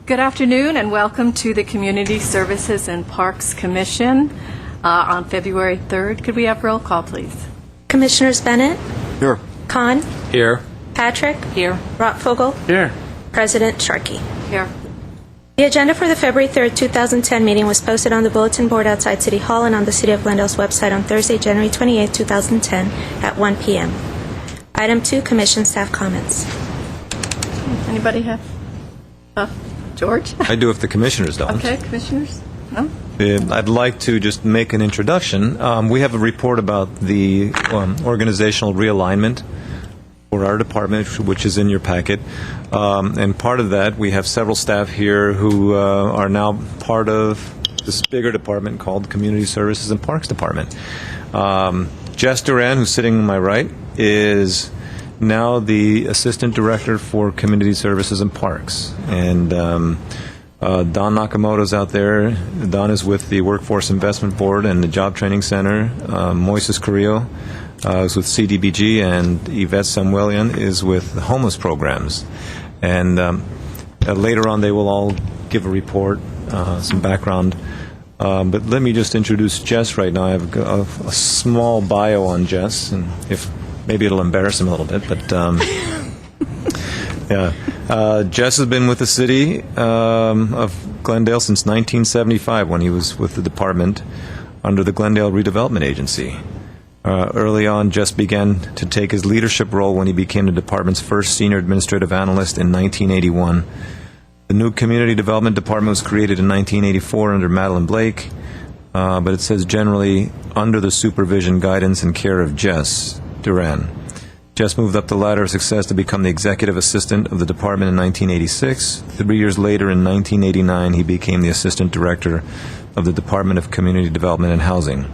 Good afternoon and welcome to the Community Services and Parks Commission on February 3rd. Could we have roll call, please? Commissioners Bennett? Here. Khan? Here. Patrick? Here. Rottfogel? Here. President Sharkey. Here. The agenda for the February 3rd, 2010 meeting was posted on the bulletin board outside City Hall and on the City of Glendale's website on Thursday, January 28, 2010 at 1 p.m. Item 2, Commission staff comments. Anybody have? George? I do if the commissioners don't. Okay, commissioners? No? I'd like to just make an introduction. We have a report about the organizational realignment for our department, which is in your packet. And part of that, we have several staff here who are now part of this bigger department called Community Services and Parks Department. Jess Duran, who's sitting on my right, is now the Assistant Director for Community Services and Parks. And Don Nakamoto's out there. Don is with the Workforce Investment Board and the Job Training Center. Moises Carrillo is with CDBG, and Yvette Samuelian is with the homeless programs. And later on, they will all give a report, some background. But let me just introduce Jess right now. I have a small bio on Jess, and if maybe it'll embarrass him a little bit, but yeah. Jess has been with the city of Glendale since 1975 when he was with the department under the Glendale Redevelopment Agency. Early on, Jess began to take his leadership role when he became the department's first senior administrative analyst in 1981. The new Community Development Department was created in 1984 under Madeline Blake, but it says generally under the supervision, guidance, and care of Jess Duran. Jess moved up the ladder of success to become the executive assistant of the department in 1986. 3 years later, in 1989, he became the assistant director of the Department of Community Development and Housing.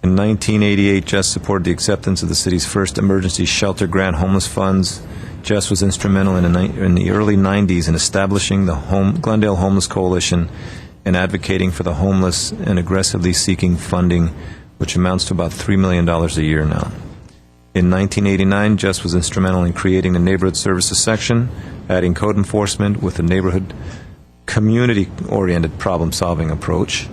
In 1988, Jess supported the acceptance of the city's first emergency shelter grant homeless funds. Jess was instrumental in the early 90s in establishing the Glendale Homeless Coalition and advocating for the homeless and aggressively seeking funding, which amounts to about $3 million a year now. In 1989, Jess was instrumental in creating the Neighborhood Services section, adding code enforcement with a neighborhood community-oriented problem-solving approach.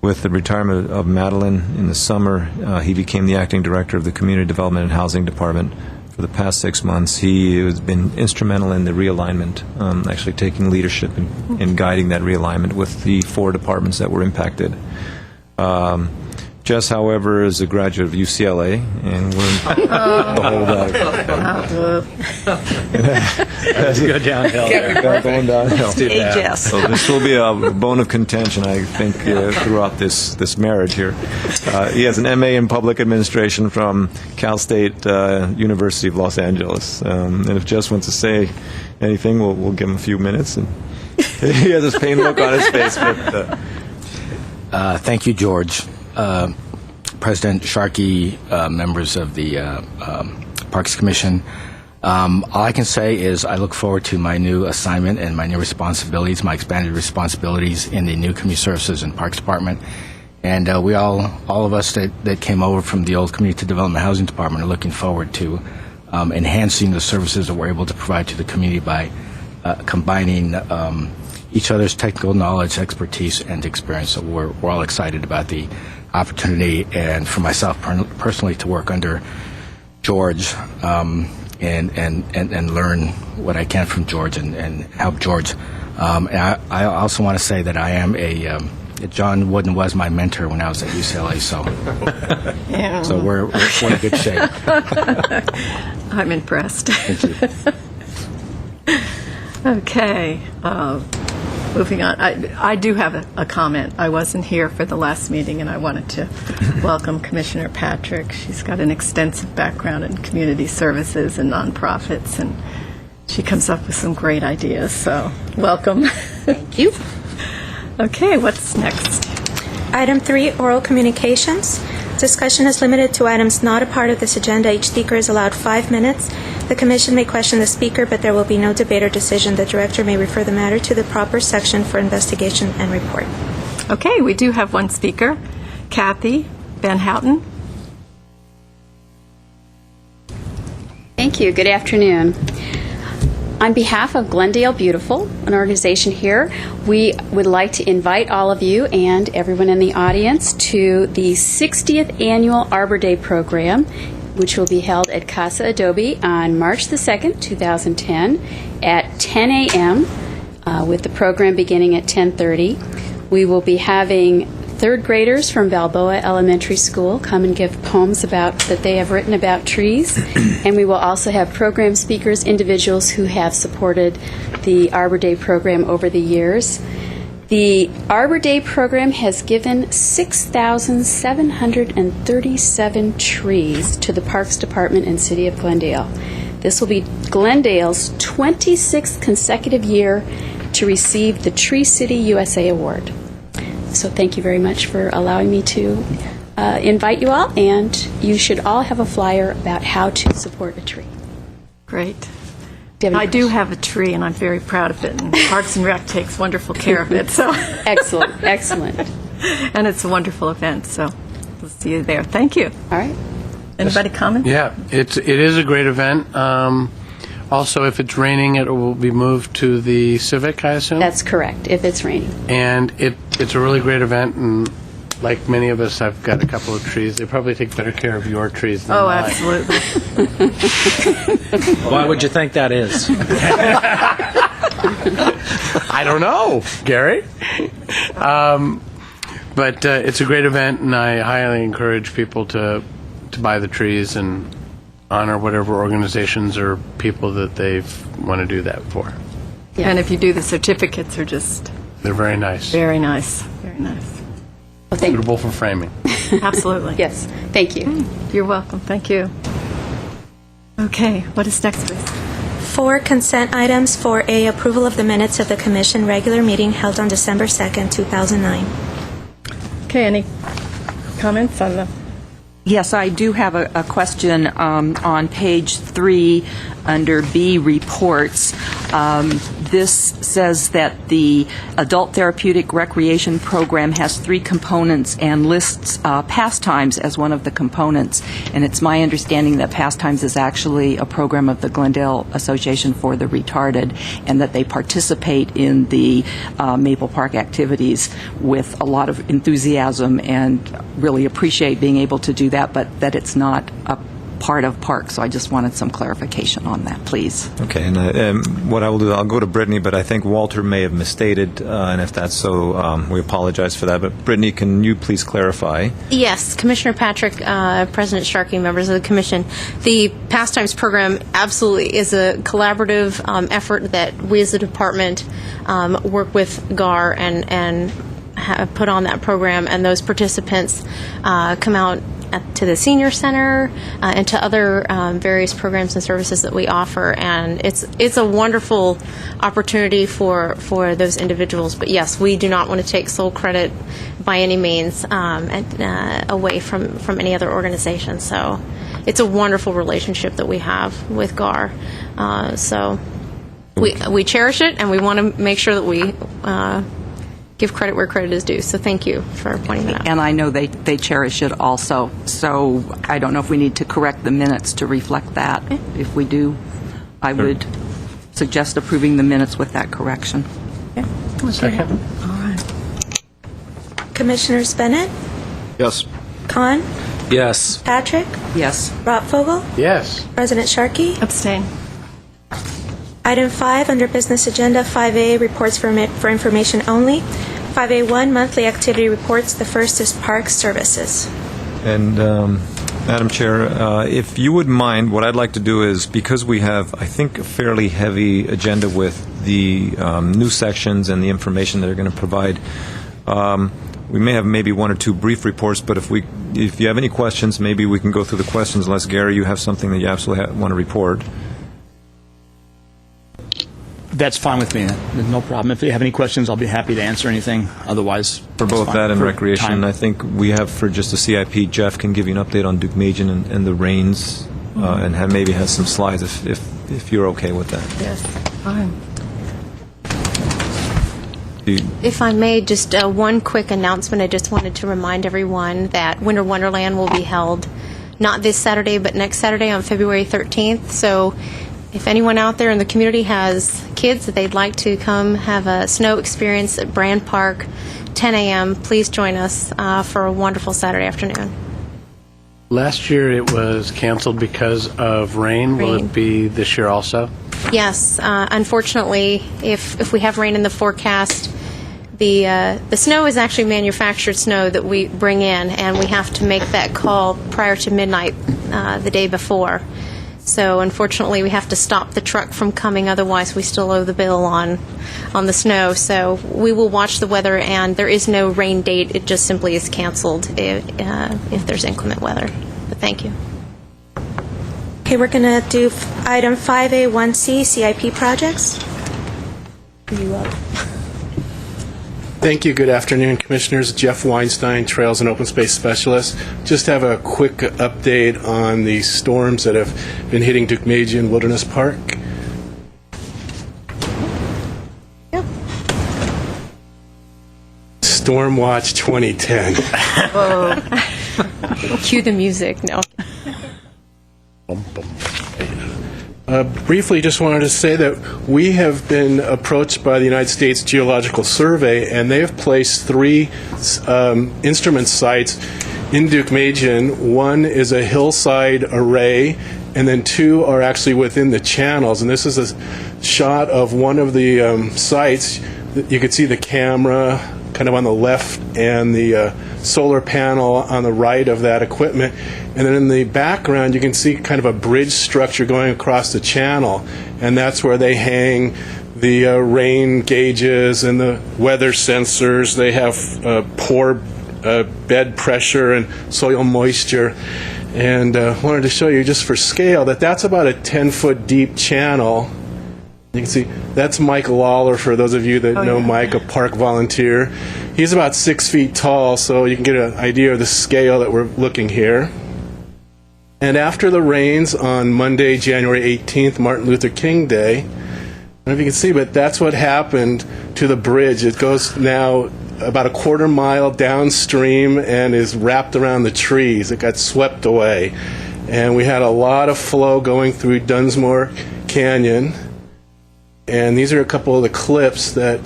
With the retirement of Madeline in the summer, he became the acting director of the Community Development and Housing Department. For the past 6 months, he has been instrumental in the realignment, actually taking leadership in guiding that realignment with the 4 departments that were impacted. Jess, however, is a graduate of UCLA, and we're the whole Let's go downhill. Going downhill. Jess. So this will be a bone of contention, I think, throughout this marriage here. He has an MA in Public Administration from Cal State University of Los Angeles. And if Jess wants to say anything, we'll give him a few minutes. And he has this pained look on his face. But, thank you, George. President Sharkey, members of the Parks Commission. All I can say is I look forward to my new assignment and my new responsibilities, my expanded responsibilities in the new Community Services and Parks Department. And we all of us that came over from the old Community Development Housing Department are looking forward to enhancing the services that we're able to provide to the community by combining each other's technical knowledge, expertise, and experience. So we're all excited about the opportunity, and for myself personally, to work under George and learn what I can from George and help George. And I also want to say that I am John Wooden was my mentor when I was at UCLA, so Yeah. so we're in good shape. I'm impressed. Thank you. Okay. Moving on. I do have a comment. I wasn't here for the last meeting, and I wanted to welcome Commissioner Patrick. She's got an extensive background in community services and nonprofits, and she comes up with some great ideas. So welcome. Thank you. Okay, what's next? Item 3, oral communications. Discussion is limited to items not a part of this agenda. Each speaker is allowed 5 minutes. The Commission may question the speaker, but there will be no debate or decision. The Director may refer the matter to the proper section for investigation and report. Okay, we do have one speaker, Kathy Van Houten. Thank you. Good afternoon. On behalf of Glendale Beautiful, an organization here, we would like to invite all of you and everyone in the audience to the 60th Annual Arbor Day Program, which will be held at Casa Adobe on March the 2nd, 2010, at 10 a.m., with the program beginning at 10:30. We will be having third graders from Balboa Elementary School come and give poems that they have written about trees. And we will also have program speakers, individuals who have supported the Arbor Day program over the years. The Arbor Day program has given 6,737 trees to the Parks Department and City of Glendale. This will be Glendale's 26th consecutive year to receive the Tree City USA Award. So thank you very much for allowing me to invite you all, and you should all have a flyer about how to support a tree. Great. Do you have any I do have a tree, and I'm very proud of it, and Parks and Rec takes wonderful care of it. So, Excellent, excellent. and it's a wonderful event, so we'll see you there. Thank you. All right. Anybody comment? Yeah, it is a great event. Also, if it's raining, it will be moved to the Civic, I assume? That's correct, if it's raining. And it's a really great event, and like many of us, I've got a couple of trees. They probably take better care of your trees than Oh, mine. absolutely. Why would you think that is? I don't know, Gary. But it's a great event, and I highly encourage people to buy the trees and honor whatever organizations or people that they want to do that for. Yeah. And if you do, the certificates are just They're very nice. very nice. Very nice. Well, thank Suitable for framing. Absolutely. Yes, thank you. You're welcome. Thank you. Okay, what is next, please? 4 consent items. 4A, approval of the minutes of the Commission regular meeting held on December 2nd, 2009. Okay, any comments on the... Yes, I do have a question on page 3 under B, reports. This says that the Adult Therapeutic Recreation Program has 3 components and lists pastimes as one of the components. And it's my understanding that pastimes is actually a program of the Glendale Association for the Retarded, and that they participate in the Maple Park activities with a lot of enthusiasm and really appreciate being able to do that, but that it's not a part of park. So I just wanted some clarification on that, please. Okay, and what I will do, I'll go to Brittany, but I think Walter may have misstated, and if that's so, we apologize for that. But Brittany, can you please clarify? Yes, Commissioner Patrick, President Sharkey, members of the Commission. The Pastimes Program absolutely is a collaborative effort that we as a department work with GAR and have put on that program, and those participants come out to the senior center and to other various programs and services that we offer, and it's a wonderful opportunity for those individuals. But yes, we do not want to take sole credit by any means away from any other organization. So it's a wonderful relationship that we have with GAR. So we cherish it, and we want to make sure that we give credit where credit is due. So thank you for pointing that out. And I know they cherish it also. So I don't know if we need to correct the minutes to reflect that. If we do, I would suggest approving the minutes with that correction. Second. All right. Commissioners Bennett, Yes. Khan, Yes. Patrick, Yes. Rotfogel, Yes. President Sharkey. Abstain. Item 5 under business agenda, 5A, reports for information only. 5A1, monthly activity reports. The first is park services. And Madam Chair, if you wouldn't mind, what I'd like to do is, because we have, I think, a fairly heavy agenda with the new sections and the information that they're going to provide, we may have maybe 1 or 2 brief reports, but if you have any questions, maybe we can go through the questions, unless, Gary, you have something that you absolutely want to report. That's fine with me. There's no problem. If you have any questions, I'll be happy to answer anything. Otherwise, For it's both fine. that and For recreation, time. I think we have for just the CIP, Jeff can give you an update on Duke Majan and the rains, and maybe has some slides if you're okay with that. Yes. Fine. If I may, just one quick announcement. I just wanted to remind everyone that Winter Wonderland will be held not this Saturday, but next Saturday on February 13th. So if anyone out there in the community has kids that they'd like to come have a snow experience at Brand Park, 10 a.m., please join us for a wonderful Saturday afternoon. Last year it was canceled because of rain. Will Rain. it be this year also? Yes, unfortunately, if we have rain in the forecast, the snow is actually manufactured snow that we bring in, and we have to make that call prior to midnight the day before. So unfortunately, we have to stop the truck from coming. Otherwise, we still owe the bill on the snow. So we will watch the weather, and there is no rain date. It just simply is canceled if there's inclement weather. But thank you. Okay, we're going to do item 5A1C, CIP projects. Are you up? Thank you. Good afternoon, Commissioners. Jeff Weinstein, Trails and Open Space Specialist. Just have a quick update on the storms that have been hitting Deukmejian Wilderness Park. Yep. Storm Watch 2010. Cue the music. No. Briefly, just wanted to say that we have been approached by the United States Geological Survey, and they have placed 3 instrument sites in Deukmejian. One is a hillside array, and then 2 are actually within the channels. And this is a shot of one of the sites. You can see the camera kind of on the left and the solar panel on the right of that equipment. And then in the background, you can see kind of a bridge structure going across the channel. And that's where they hang the rain gauges and the weather sensors. They have pore bed pressure and soil moisture. And wanted to show you just for scale that that's about a 10-foot deep channel. You can see that's Mike Lawler, for those of you that know Mike, a park volunteer. He's about 6 feet tall, so you can get an idea of the scale that we're looking here. And after the rains on Monday, January 18th, Martin Luther King Day, I don't know if you can see, but that's what happened to the bridge. It goes now about a quarter mile downstream and is wrapped around the trees. It got swept away. And we had a lot of flow going through Dunsmore Canyon. And these are a couple of the clips that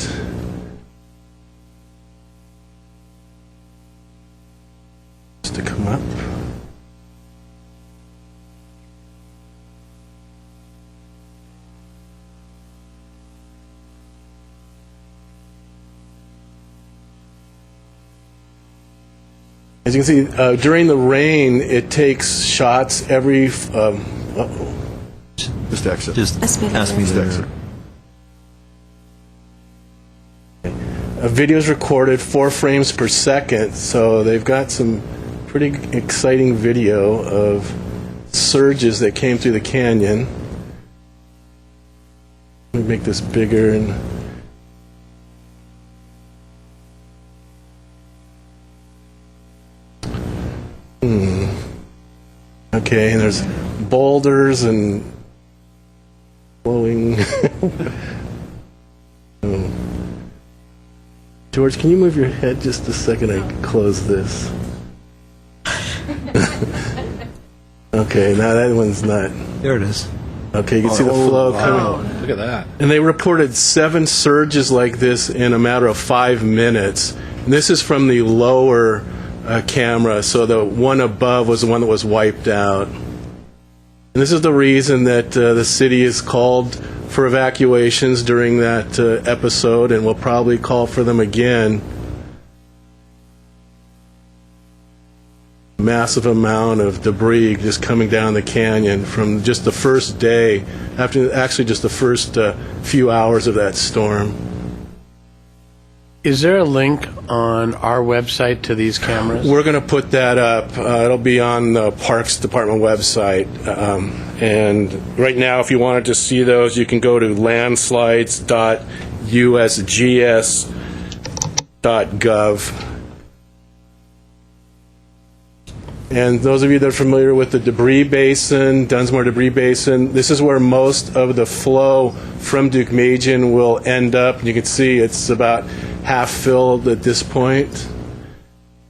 just to come up. As you can see, during the rain, it takes shots every. Just exit. Just ask me to exit. A video is recorded 4 frames per second, so they've got some pretty exciting video of surges that came through the canyon. Let me make this bigger and. Okay, and there's boulders and flowing. George, can you move your head just a second? I can close this. Okay, now that one's not. There it is. Okay, you can see the flow coming. Look at that. And they reported 7 surges like this in a matter of 5 minutes. And this is from the lower camera, so the one above was the one that was wiped out. And this is the reason that the city is called for evacuations during that episode, and we'll probably call for them again. Massive amount of debris just coming down the canyon from just the first day, after actually just the first few hours of that storm. Is there a link on our website to these cameras? We're going to put that up. It'll be on the Parks Department website. And right now, if you wanted to see those, you can go to landslides.usgs.gov. And those of you that are familiar with the debris basin, Dunsmore debris basin, this is where most of the flow from Deukmejian will end up. You can see it's about half filled at this point.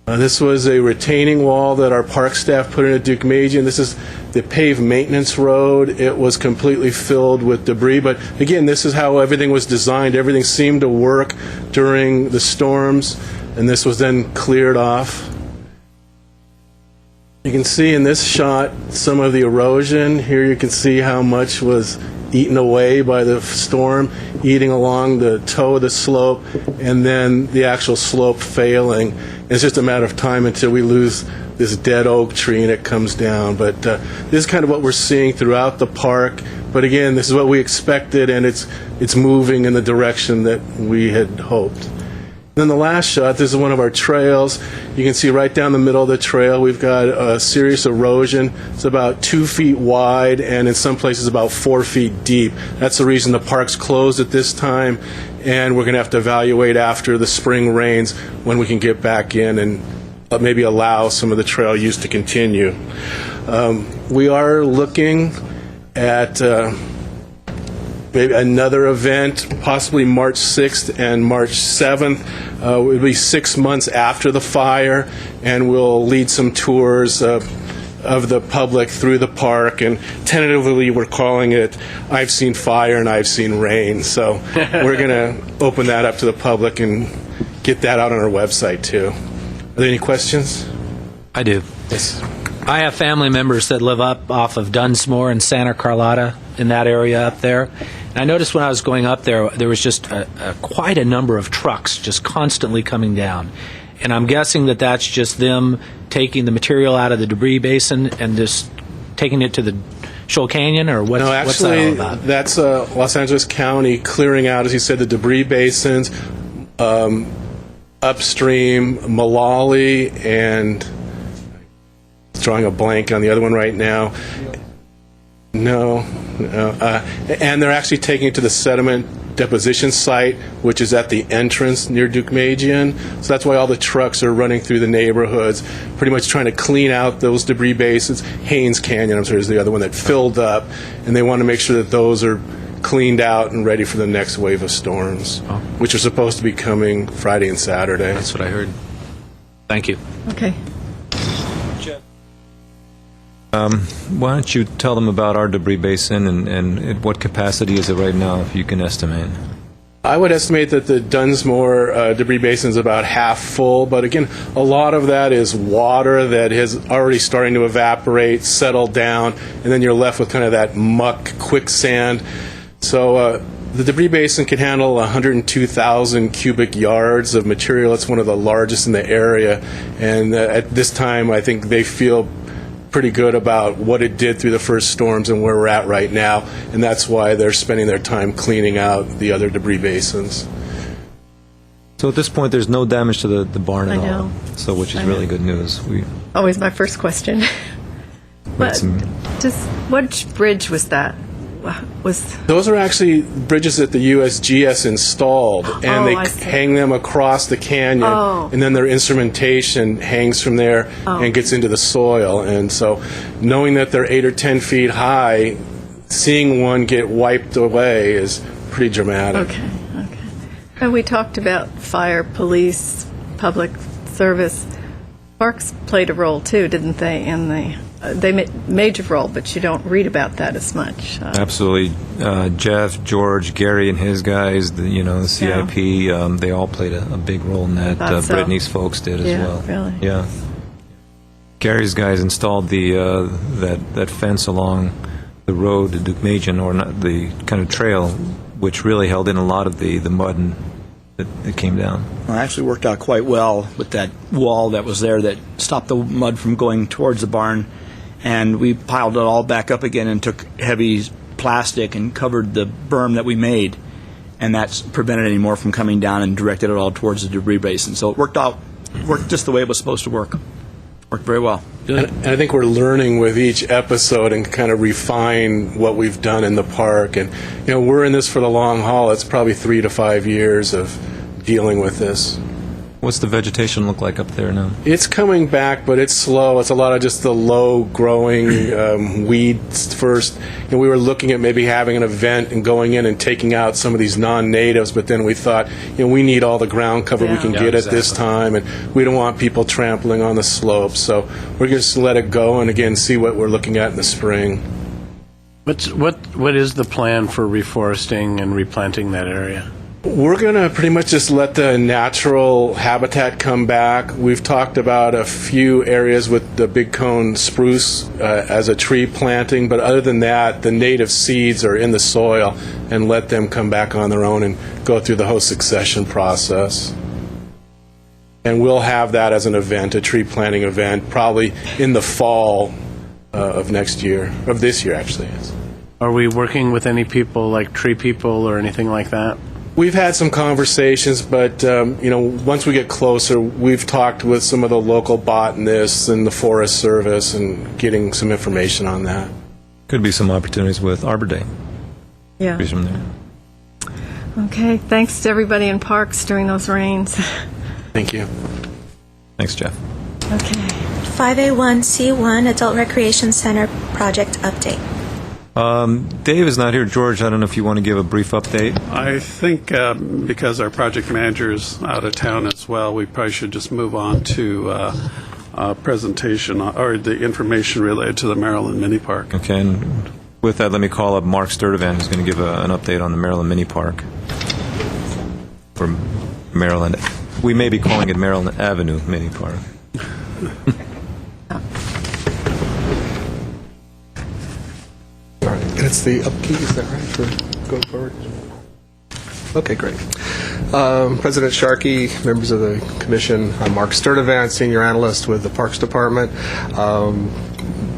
This was a retaining wall that our park staff put in at Duke-Magian. This is the paved maintenance road. It was completely filled with debris, but again, this is how everything was designed. Everything seemed to work during the storms, and this was then cleared off. You can see in this shot some of the erosion. Here you can see how much was eaten away by the storm, eating along the toe of the slope, and then the actual slope failing. It's just a matter of time until we lose this dead oak tree and it comes down. But this is kind of what we're seeing throughout the park. But again, this is what we expected, and it's moving in the direction that we had hoped. Then the last shot, this is one of our trails. You can see right down the middle of the trail, we've got a serious erosion. It's about 2 feet wide, and in some places about 4 feet deep. That's the reason the park's closed at this time, and we're going to have to evaluate after the spring rains when we can get back in and maybe allow some of the trail use to continue. We are looking at maybe another event, possibly March 6th and March 7th. It will be 6 months after the fire, and we'll lead some tours of the public through the park. And tentatively, we're calling it I've Seen Fire and I've Seen Rain. So we're going to open that up to the public and get that out on our website, too. Are there any questions? I do. Yes. I have family members that live up off of Dunsmore and Santa Carlotta in that area up there. And I noticed when I was going up there, there was just quite a number of trucks just constantly coming down. And I'm guessing that that's just them taking the material out of the debris basin and just taking it to the Shoal Canyon, or what's that all about? That's Los Angeles County clearing out, as you said, the debris basins, upstream, Malali, and drawing a blank on the other one right now. No. And they're actually taking it to the sediment deposition site, which is at the entrance near Duke-Magian. So that's why all the trucks are running through the neighborhoods, pretty much trying to clean out those debris basins. Haynes Canyon, I'm sorry, is the other one that filled up, and they want to make sure that those are cleaned out and ready for the next wave of storms, which are supposed to be coming Friday and Saturday. That's what I heard. Thank you. Okay. Why don't you tell them about our debris basin and what capacity is it right now, if you can estimate? I would estimate that the Dunsmore debris basin is about half full, but again, a lot of that is water that is already starting to evaporate, settle down, and then you're left with kind of that muck, quicksand. So the debris basin can handle 102,000 cubic yards of material. It's one of the largest in the area, and at this time, I think they feel pretty good about what it did through the first storms and where we're at right now, and that's why they're spending their time cleaning out the other debris basins. So at this point, there's no damage to the barn at I know. all, so which is really good news. Always my first question. Which bridge was that? Those are actually bridges that the USGS installed, and they I see. hang them across the canyon, and then their instrumentation hangs from there and gets into the soil. And so knowing that they're 8 or 10 feet high, seeing one get wiped away is pretty dramatic. Okay. And we talked about fire, police, public service. Parks played a role too, didn't they? They major role, but you don't read about that as much. Absolutely. Jeff, George, Gary, and his guys, the CIP, they all played a big role in that. Thought so. Brittany's folks did as well. Really? Yeah. Gary's guys installed the that fence along the road to Duke-Magian, or not, the kind of trail, which really held in a lot of the mud that came down. Well, it actually worked out quite well with that wall that was there that stopped the mud from going towards the barn. And we piled it all back up again and took heavy plastic and covered the berm that we made. And that's prevented any more from coming down and directed it all towards the debris basin. So it worked just the way it was supposed to work. Worked very well. And I think we're learning with each episode and kind of refine what we've done in the park. And, we're in this for the long haul. It's probably 3 to 5 years of dealing with this. What's the vegetation look like up there now? It's coming back, but it's slow. It's a lot of just the low-growing weeds first. And we were looking at maybe having an event and going in and taking out some of these non-natives, but then we thought, we need all the ground cover we can get at this time, and we don't want people trampling on the slopes. So we're just let it go and, again, see what we're looking at in the spring. What is the plan for reforesting and replanting that area? We're going to pretty much just let the natural habitat come back. We've talked about a few areas with the big cone spruce as a tree planting, but other than that, the native seeds are in the soil, and let them come back on their own and go through the whole succession process. And we'll have that as an event, a tree planting event, probably in the fall of this year, actually. Yes. Are we working with any people like tree people or anything like that? We've had some conversations, but once we get closer, we've talked with some of the local botanists and the Forest Service and getting some information on that. Could be some opportunities with Arbor Day. Yeah. From there. Okay, thanks to everybody in parks during those rains. Thank you. Thanks, Jeff. Okay. 5A1C1 Adult Recreation Center Project Update. Dave is not here. George, I don't know if you want to give a brief update. I think because our project manager is out of town as well, we probably should just move on to a presentation or the information related to the Maryland Mini Park. Okay, and with that, let me call up Mark Sturtevant, who's going to give an update on the Maryland Mini Park. For Maryland, we may be calling it Maryland Avenue Mini Park. And it's the up key, is that right, for going forward? Okay, great. President Sharkey, members of the Commission, I'm Mark Sturtevant, Senior Analyst with the Parks Department.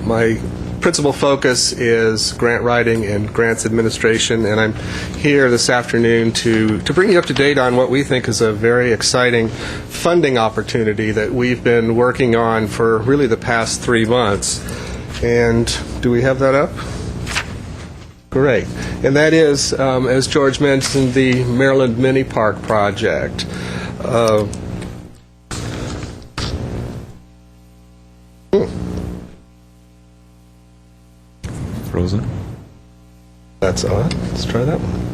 My principal focus is grant writing and grants administration, and I'm here this afternoon to bring you up to date on what we think is a very exciting funding opportunity that we've been working on for really the past 3 months. And do we have that up? Great. And that is, as George mentioned, the Maryland Mini Park project. Frozen. That's odd. Let's try that one.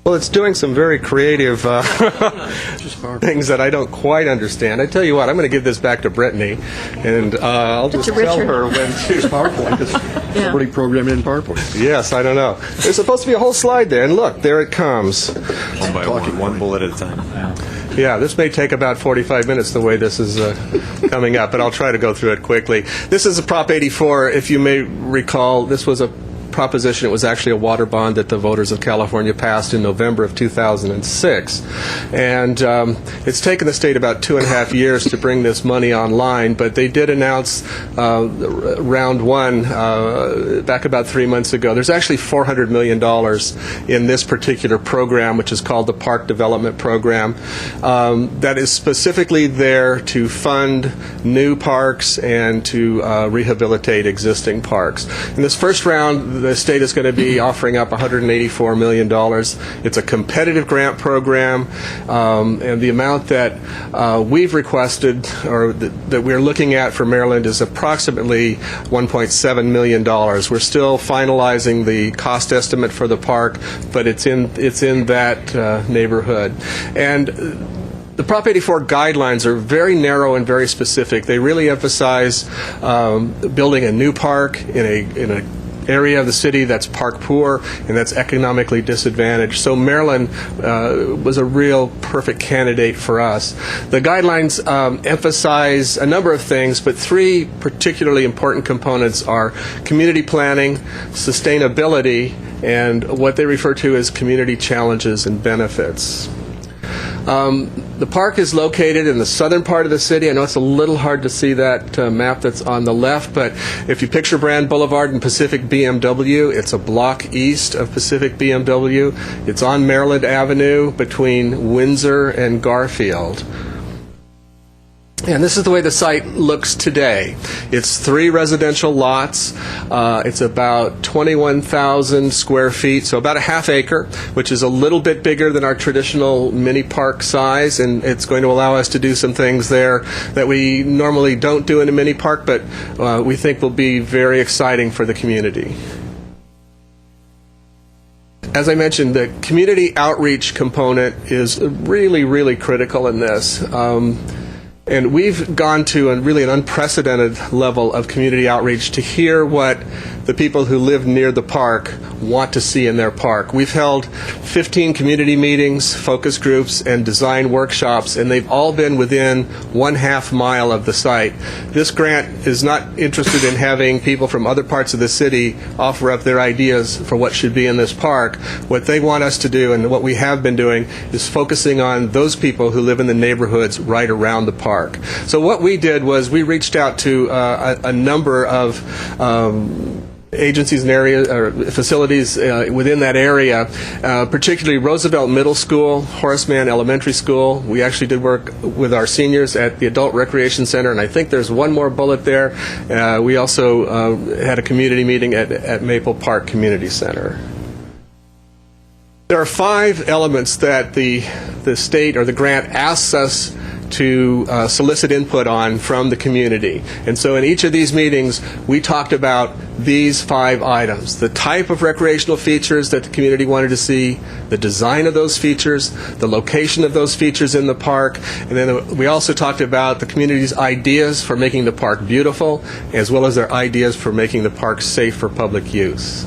Well, it's doing some very creative things that I don't quite understand. I tell you what, I'm going to give this back to Brittany, and I'll just tell her when to. PowerPoint. It's already programmed in PowerPoint. Yes, I don't know. There's supposed to be a whole slide there, and look, there it comes. One by one bullet at a time. Yeah, this may take about 45 minutes the way this is coming up, but I'll try to go through it quickly. This is a Prop 84. If you may recall, this was a proposition. It was actually a water bond that the voters of California passed in November of 2006. And it's taken the state about 2.5 years to bring this money online, but they did announce round one back about 3 months ago. There's actually $400 million in this particular program, which is called the Park Development Program, that is specifically there to fund new parks and to rehabilitate existing parks. In this first round, the state is going to be offering up $184 million. It's a competitive grant program, and the amount that we've requested or that we're looking at for Maryland is approximately $1.7 million. We're still finalizing the cost estimate for the park, but it's in that neighborhood. And the Prop 84 guidelines are very narrow and very specific. They really emphasize building a new park in a area of the city that's park poor and that's economically disadvantaged. So Maryland was a real perfect candidate for us. The guidelines emphasize a number of things, but 3 particularly important components are community planning, sustainability, and what they refer to as community challenges and benefits. The park is located in the southern part of the city. I know it's a little hard to see that map that's on the left, but if you picture Brand Boulevard and Pacific BMW, it's a block east of Pacific BMW. It's on Maryland Avenue between Windsor and Garfield. And this is the way the site looks today. It's 3 residential lots. It's about 21,000 square feet, so about a half acre, which is a little bit bigger than our traditional mini park size, and it's going to allow us to do some things there that we normally don't do in a mini park, but we think will be very exciting for the community. As I mentioned, the community outreach component is really, really critical in this. And we've gone to an unprecedented level of community outreach to hear what the people who live near the park want to see in their park. We've held 15 community meetings, focus groups, and design workshops, and they've all been within 1/2 mile of the site. This grant is not interested in having people from other parts of the city offer up their ideas for what should be in this park. What they want us to do, and what we have been doing, is focusing on those people who live in the neighborhoods right around the park. So what we did was we reached out to a number of agencies and areas or facilities within that area, particularly Roosevelt Middle School, Horace Mann Elementary School. We actually did work with our seniors at the Adult Recreation Center, and I think there's one more bullet there. We also had a community meeting at Maple Park Community Center. There are 5 elements that the state or the grant asks us to solicit input on from the community. And so in each of these meetings, we talked about these 5 items: the type of recreational features that the community wanted to see, the design of those features, the location of those features in the park, and then we also talked about the community's ideas for making the park beautiful, as well as their ideas for making the park safe for public use.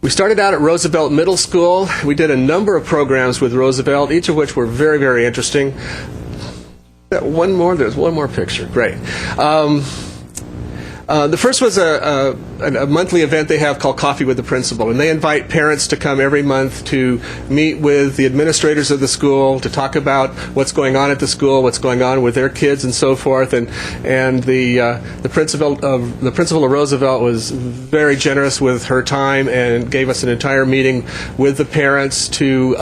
We started out at Roosevelt Middle School. We did a number of programs with Roosevelt, each of which were very, very interesting. There's one more picture. Great. The first was a monthly event they have called Coffee with the Principal, and they invite parents to come every month to meet with the administrators of the school to talk about what's going on at the school, what's going on with their kids, and so forth. And the principal of Roosevelt was very generous with her time and gave us an entire meeting with the parents to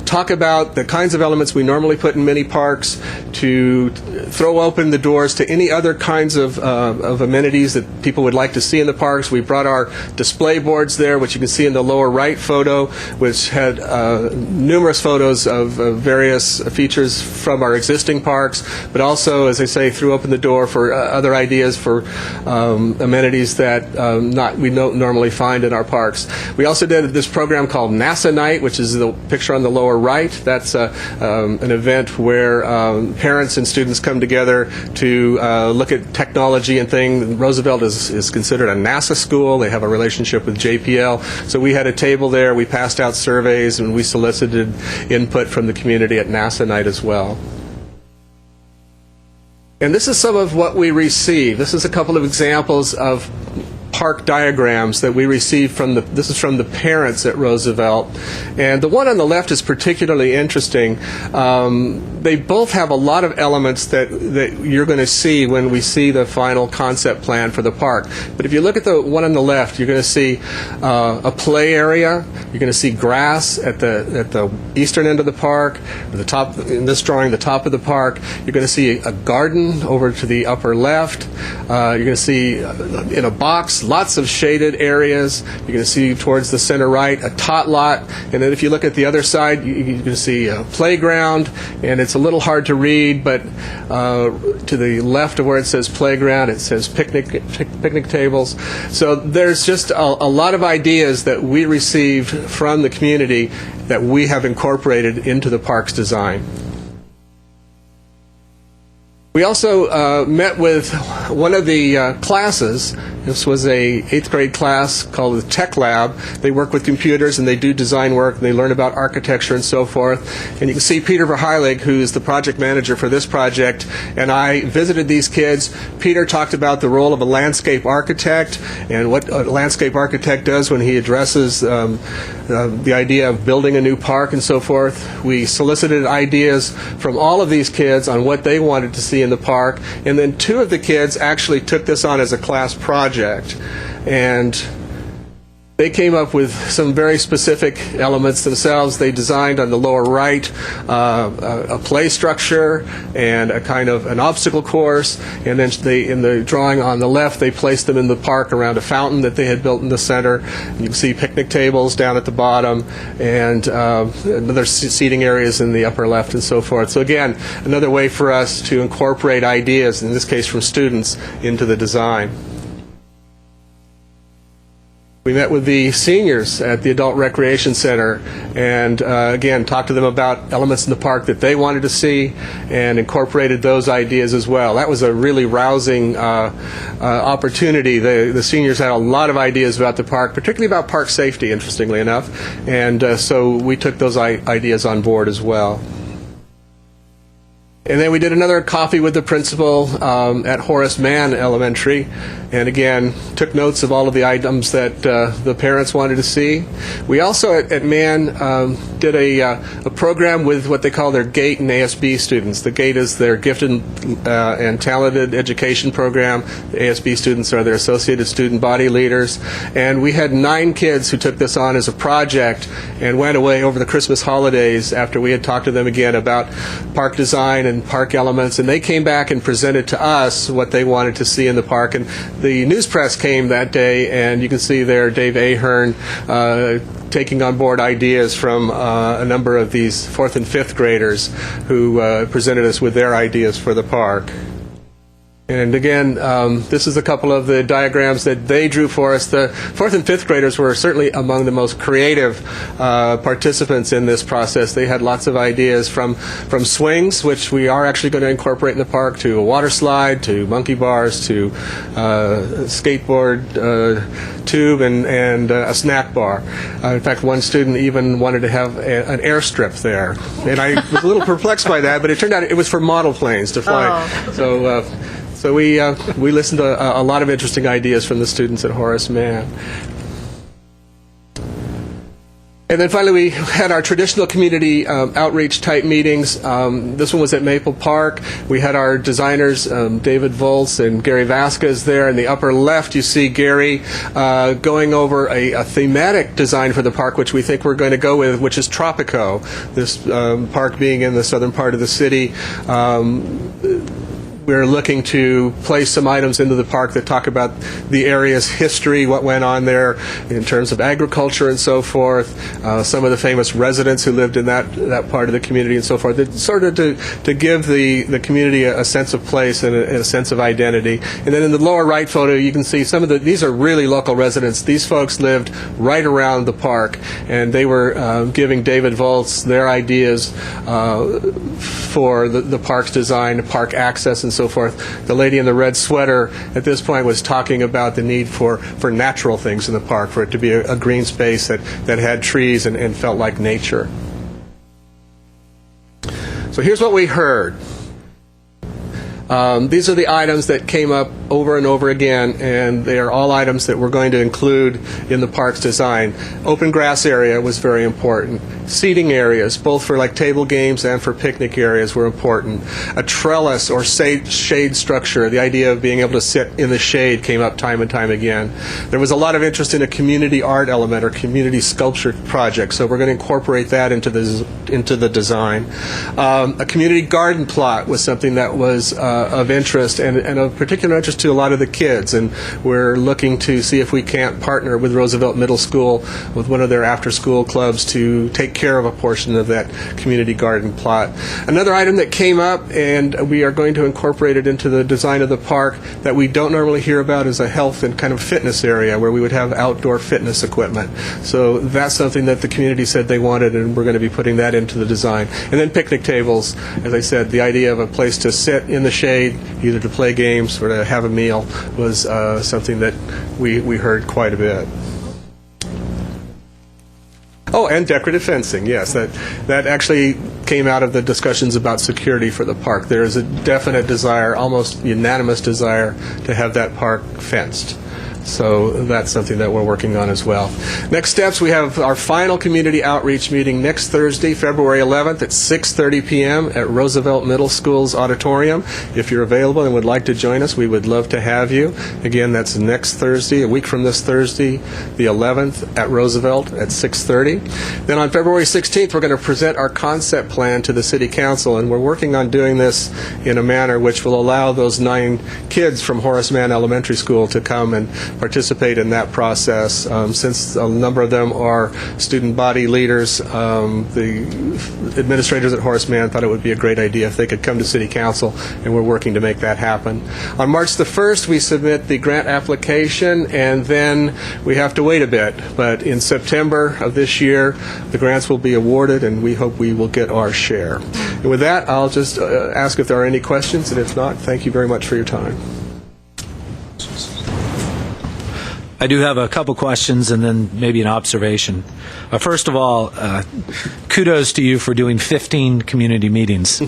talk about the kinds of elements we normally put in mini parks, to throw open the doors to any other kinds of amenities that people would like to see in the parks. We brought our display boards there, which you can see in the lower right photo, which had numerous photos of various features from our existing parks, but also, as I say, threw open the door for other ideas for amenities that we don't normally find in our parks. We also did this program called NASA Night, which is the picture on the lower right. That's an event where parents and students come together to look at technology and things. Roosevelt is considered a NASA school. They have a relationship with JPL. So we had a table there. We passed out surveys, and we solicited input from the community at NASA Night as well. And this is some of what we received. This is a couple of examples of park diagrams that we received from this is from the parents at Roosevelt. And the one on the left is particularly interesting. They both have a lot of elements that you're going to see when we see the final concept plan for the park. But if you look at the one on the left, you're going to see a play area. You're going to see grass at the eastern end of the park. At the top, in this drawing, the top of the park. You're going to see a garden over to the upper left. You're going to see in a box lots of shaded areas. You're going to see towards the center right a tot lot, and then if you look at the other side, you're going to see a playground, and it's a little hard to read, but to the left of where it says playground, it says picnic tables. So there's just a lot of ideas that we received from the community that we have incorporated into the park's design. We also met with one of the classes. This was a 8th grade class called the Tech Lab. They work with computers and they do design work and they learn about architecture and so forth. And you can see Peter Verheilig, who's the project manager for this project, and I visited these kids. Peter talked about the role of a landscape architect and what a landscape architect does when he addresses the idea of building a new park and so forth. We solicited ideas from all of these kids on what they wanted to see in the park, and then 2 of the kids actually took this on as a class project. And They came up with some very specific elements themselves. They designed on the lower right a play structure and a kind of an obstacle course, and then in the drawing on the left, they placed them in the park around a fountain that they had built in the center. You can see picnic tables down at the bottom and other seating areas in the upper left and so forth. So again, another way for us to incorporate ideas, in this case from students, into the design. We met with the seniors at the Adult Recreation Center and, again, talked to them about elements in the park that they wanted to see and incorporated those ideas as well. That was a really rousing opportunity. The seniors had a lot of ideas about the park, particularly about park safety, interestingly enough, and so we took those ideas on board as well. And then we did another coffee with the principal at Horace Mann Elementary, and again, took notes of all of the items that the parents wanted to see. We also at Mann did a program with what they call their GATE and ASB students. The GATE is their Gifted and Talented Education Program. The ASB students are their Associated Student Body Leaders. And we had 9 kids who took this on as a project and went away over the Christmas holidays after we had talked to them again about park design and park elements, and they came back and presented to us what they wanted to see in the park. And the news press came that day, and you can see there Dave Ahern taking on board ideas from a number of these 4th and 5th graders who presented us with their ideas for the park. And again, this is a couple of the diagrams that they drew for us. The 4th and 5th graders were certainly among the most creative participants in this process. They had lots of ideas from swings, which we are actually going to incorporate in the park, to a water slide, to monkey bars, to a skateboard tube, and a snack bar. In fact, one student even wanted to have an airstrip there. And I was a little perplexed by that, but it turned out it was for model planes to fly. Oh. So we listened to a lot of interesting ideas from the students at Horace Mann. And then finally, we had our traditional community outreach type meetings. This one was at Maple Park. We had our designers, David Volz and Gary Vasquez there. In the upper left, you see Gary going over a thematic design for the park, which we think we're going to go with, which is Tropico. This park being in the southern part of the city. We're looking to place some items into the park that talk about the area's history, what went on there in terms of agriculture and so forth, some of the famous residents who lived in that part of the community and so forth. It's sort of to give the community a sense of place and a sense of identity. And then in the lower right photo, you can see some of these are really local residents. These folks lived right around the park, and they were giving David Volz their ideas for the park's design, park access, and so forth. The lady in the red sweater at this point was talking about the need for natural things in the park, for it to be a green space that had trees and felt like nature. So here's what we heard. These are the items that came up over and over again, and they are all items that we're going to include in the park's design. Open grass area was very important. Seating areas, both for like table games and for picnic areas, were important. A trellis or shade structure, the idea of being able to sit in the shade, came up time and time again. There was a lot of interest in a community art element or community sculpture project, so we're going to incorporate that into the design. A community garden plot was something that was of interest and of particular interest to a lot of the kids, and we're looking to see if we can't partner with Roosevelt Middle School with one of their after-school clubs to take care of a portion of that community garden plot. Another item that came up, and we are going to incorporate it into the design of the park that we don't normally hear about, is a health and kind of fitness area where we would have outdoor fitness equipment. So that's something that the community said they wanted, and we're going to be putting that into the design. And then picnic tables, as I said, the idea of a place to sit in the shade, either to play games or to have a meal, was something that we heard quite a bit. Oh, and decorative fencing, yes. That actually came out of the discussions about security for the park. There is a definite desire, almost unanimous desire, to have that park fenced. So that's something that we're working on as well. Next steps, we have our final community outreach meeting next Thursday, February 11th at 6:30 p.m. at Roosevelt Middle School's auditorium. If you're available and would like to join us, we would love to have you. Again, that's next Thursday, a week from this Thursday, the 11th at Roosevelt at 6:30. Then on February 16th, we're going to present our concept plan to the City Council, and we're working on doing this in a manner which will allow those 9 kids from Horace Mann Elementary School to come and participate in that process. Since a number of them are student body leaders, the administrators at Horace Mann thought it would be a great idea if they could come to City Council, and we're working to make that happen. On March the 1st, we submit the grant application, and then we have to wait a bit. But in September of this year, the grants will be awarded, and we hope we will get our share. And with that, I'll just ask if there are any questions, and if not, thank you very much for your time. I do have a couple questions and then maybe an observation. First of all, kudos to you for doing 15 community meetings.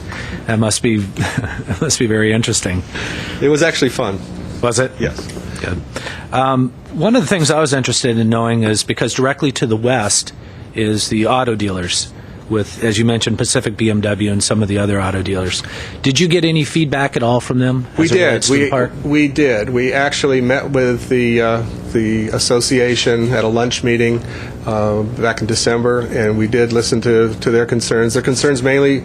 That must be that must be very interesting. It was actually fun. Was it? Yes. Good. One of the things I was interested in knowing is because directly to the west is the auto dealers with, as you mentioned, Pacific BMW and some of the other auto dealers. Did you get any feedback at all from them? We did. We did. We actually met with the association at a lunch meeting back in December, and we did listen to their concerns. Their concerns mainly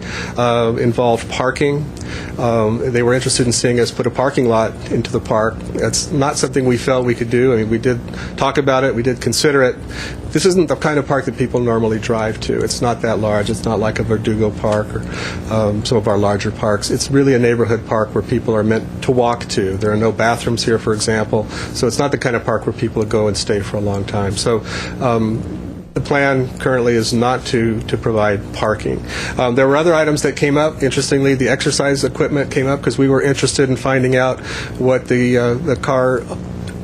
involved parking. They were interested in seeing us put a parking lot into the park. That's not something we felt we could do. I mean, we did talk about it. We did consider it. This isn't the kind of park that people normally drive to. It's not that large. It's not like a Verdugo Park or some of our larger parks. It's really a neighborhood park where people are meant to walk to. There are no bathrooms here, for example, so it's not the kind of park where people would go and stay for a long time. So the plan currently is not to provide parking. There were other items that came up. Interestingly, the exercise equipment came up because we were interested in finding out what the car,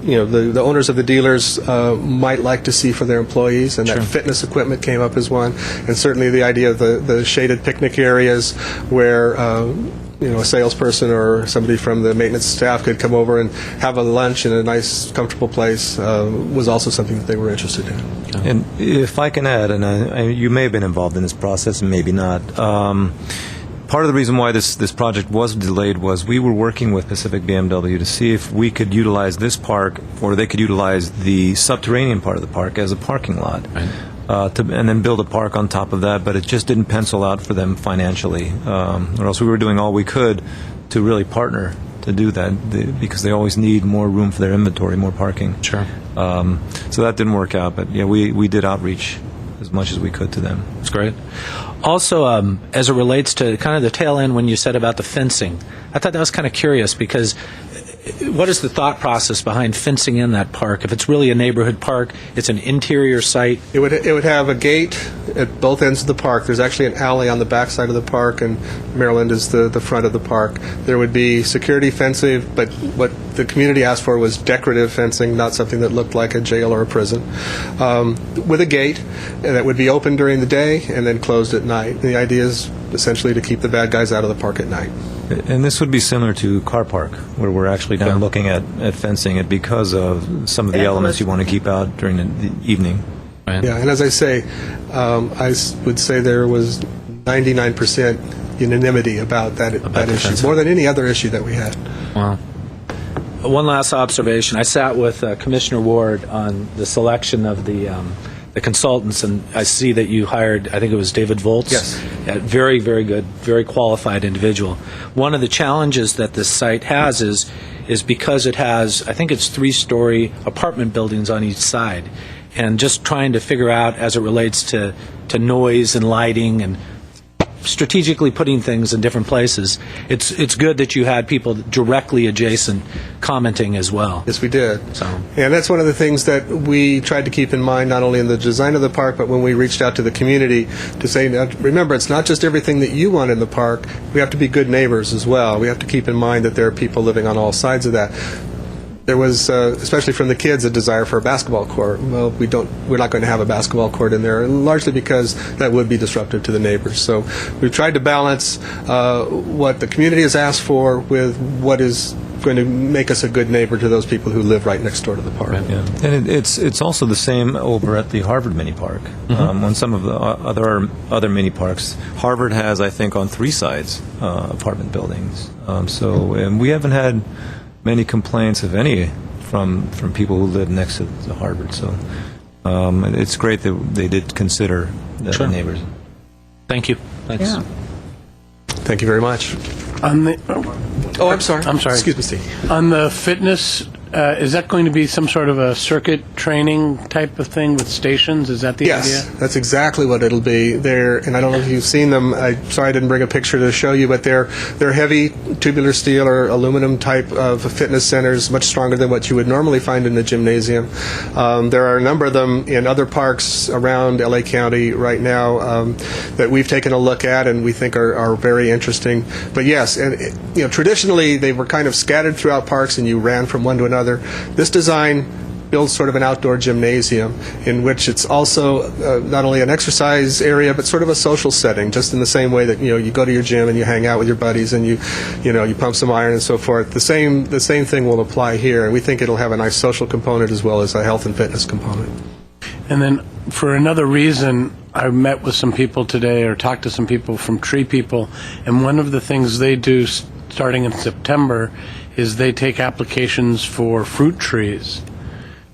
the owners of the dealers might like to see for their employees, and that fitness equipment came up as one. And certainly the idea of the shaded picnic areas where a salesperson or somebody from the maintenance staff could come over and have a lunch in a nice, comfortable place was also something that they were interested in. And if I can add, and you may have been involved in this process and maybe not, part of the reason why this project was delayed was we were working with Pacific BMW to see if we could utilize this park, or they could utilize the subterranean part of the park as a parking lot. Right. And then build a park on top of that, but it just didn't pencil out for them financially. Or else we were doing all we could to really partner to do that, because they always need more room for their inventory, more parking. Sure. So that didn't work out, but yeah, we did outreach as much as we could to them. That's great. Also, as it relates to kind of the tail end when you said about the fencing, I thought that was kind of curious, because what is the thought process behind fencing in that park? If it's really a neighborhood park, it's an interior site. It would have a gate at both ends of the park. There's actually an alley on the back side of the park, and Maryland is the front of the park. There would be security fencing, but what the community asked for was decorative fencing, not something that looked like a jail or a prison, with a gate that would be open during the day and then closed at night. The idea is essentially to keep the bad guys out of the park at night. And this would be similar to Car Park, where we're actually now looking at fencing it because of some of the elements you want to keep out during the evening. Right. Yeah, and as I say, I would say there was 99% unanimity about that issue, fencing. more than any other issue that we had. Wow. One last observation. I sat with Commissioner Ward on the selection of the consultants, and I see that you hired, I think it was David Volz. Yes. Yeah, very, very good, very qualified individual. One of the challenges that this site has is because it has, I think it's 3-story apartment buildings on each side, and just trying to figure out as it relates to noise and lighting and strategically putting things in different places. It's good that you had people directly adjacent commenting as well. Yes, we did. So. And that's one of the things that we tried to keep in mind, not only in the design of the park, but when we reached out to the community to say, remember, it's not just everything that you want in the park. We have to be good neighbors as well. We have to keep in mind that there are people living on all sides of that. There was, especially from the kids, a desire for a basketball court. Well, we're not going to have a basketball court in there, largely because that would be disruptive to the neighbors. So we've tried to balance what the community has asked for with what is going to make us a good neighbor to those people who live right next door to the park. Yeah. And it's also the same over at the Harvard Mini Park. On some of the other mini parks, Harvard has, I think, on 3 sides apartment buildings. And we haven't had many complaints, if any, from people who live next to Harvard. So it's great that they did consider the neighbors. Thank you. Thanks. Yeah. Thank you very much. On the, I'm sorry. I'm sorry. Excuse me, Steve. On the fitness, is that going to be some sort of a circuit training type of thing with stations? Is that the Yes, idea? that's exactly what it'll be. They're, and I don't know if you've seen them. Sorry I didn't bring a picture to show you, but they're heavy tubular steel or aluminum type of fitness centers, much stronger than what you would normally find in a gymnasium. There are a number of them in other parks around LA County right now that we've taken a look at and we think are very interesting. But yes, and traditionally they were kind of scattered throughout parks and you ran from one to another. This design builds sort of an outdoor gymnasium in which it's also not only an exercise area but sort of a social setting, just in the same way that you go to your gym and you hang out with your buddies and you pump some iron and so forth. The same thing will apply here, and we think it'll have a nice social component as well as a health and fitness component. And then for another reason, I met with some people today or talked to some people from Tree People, and one of the things they do starting in September is they take applications for fruit trees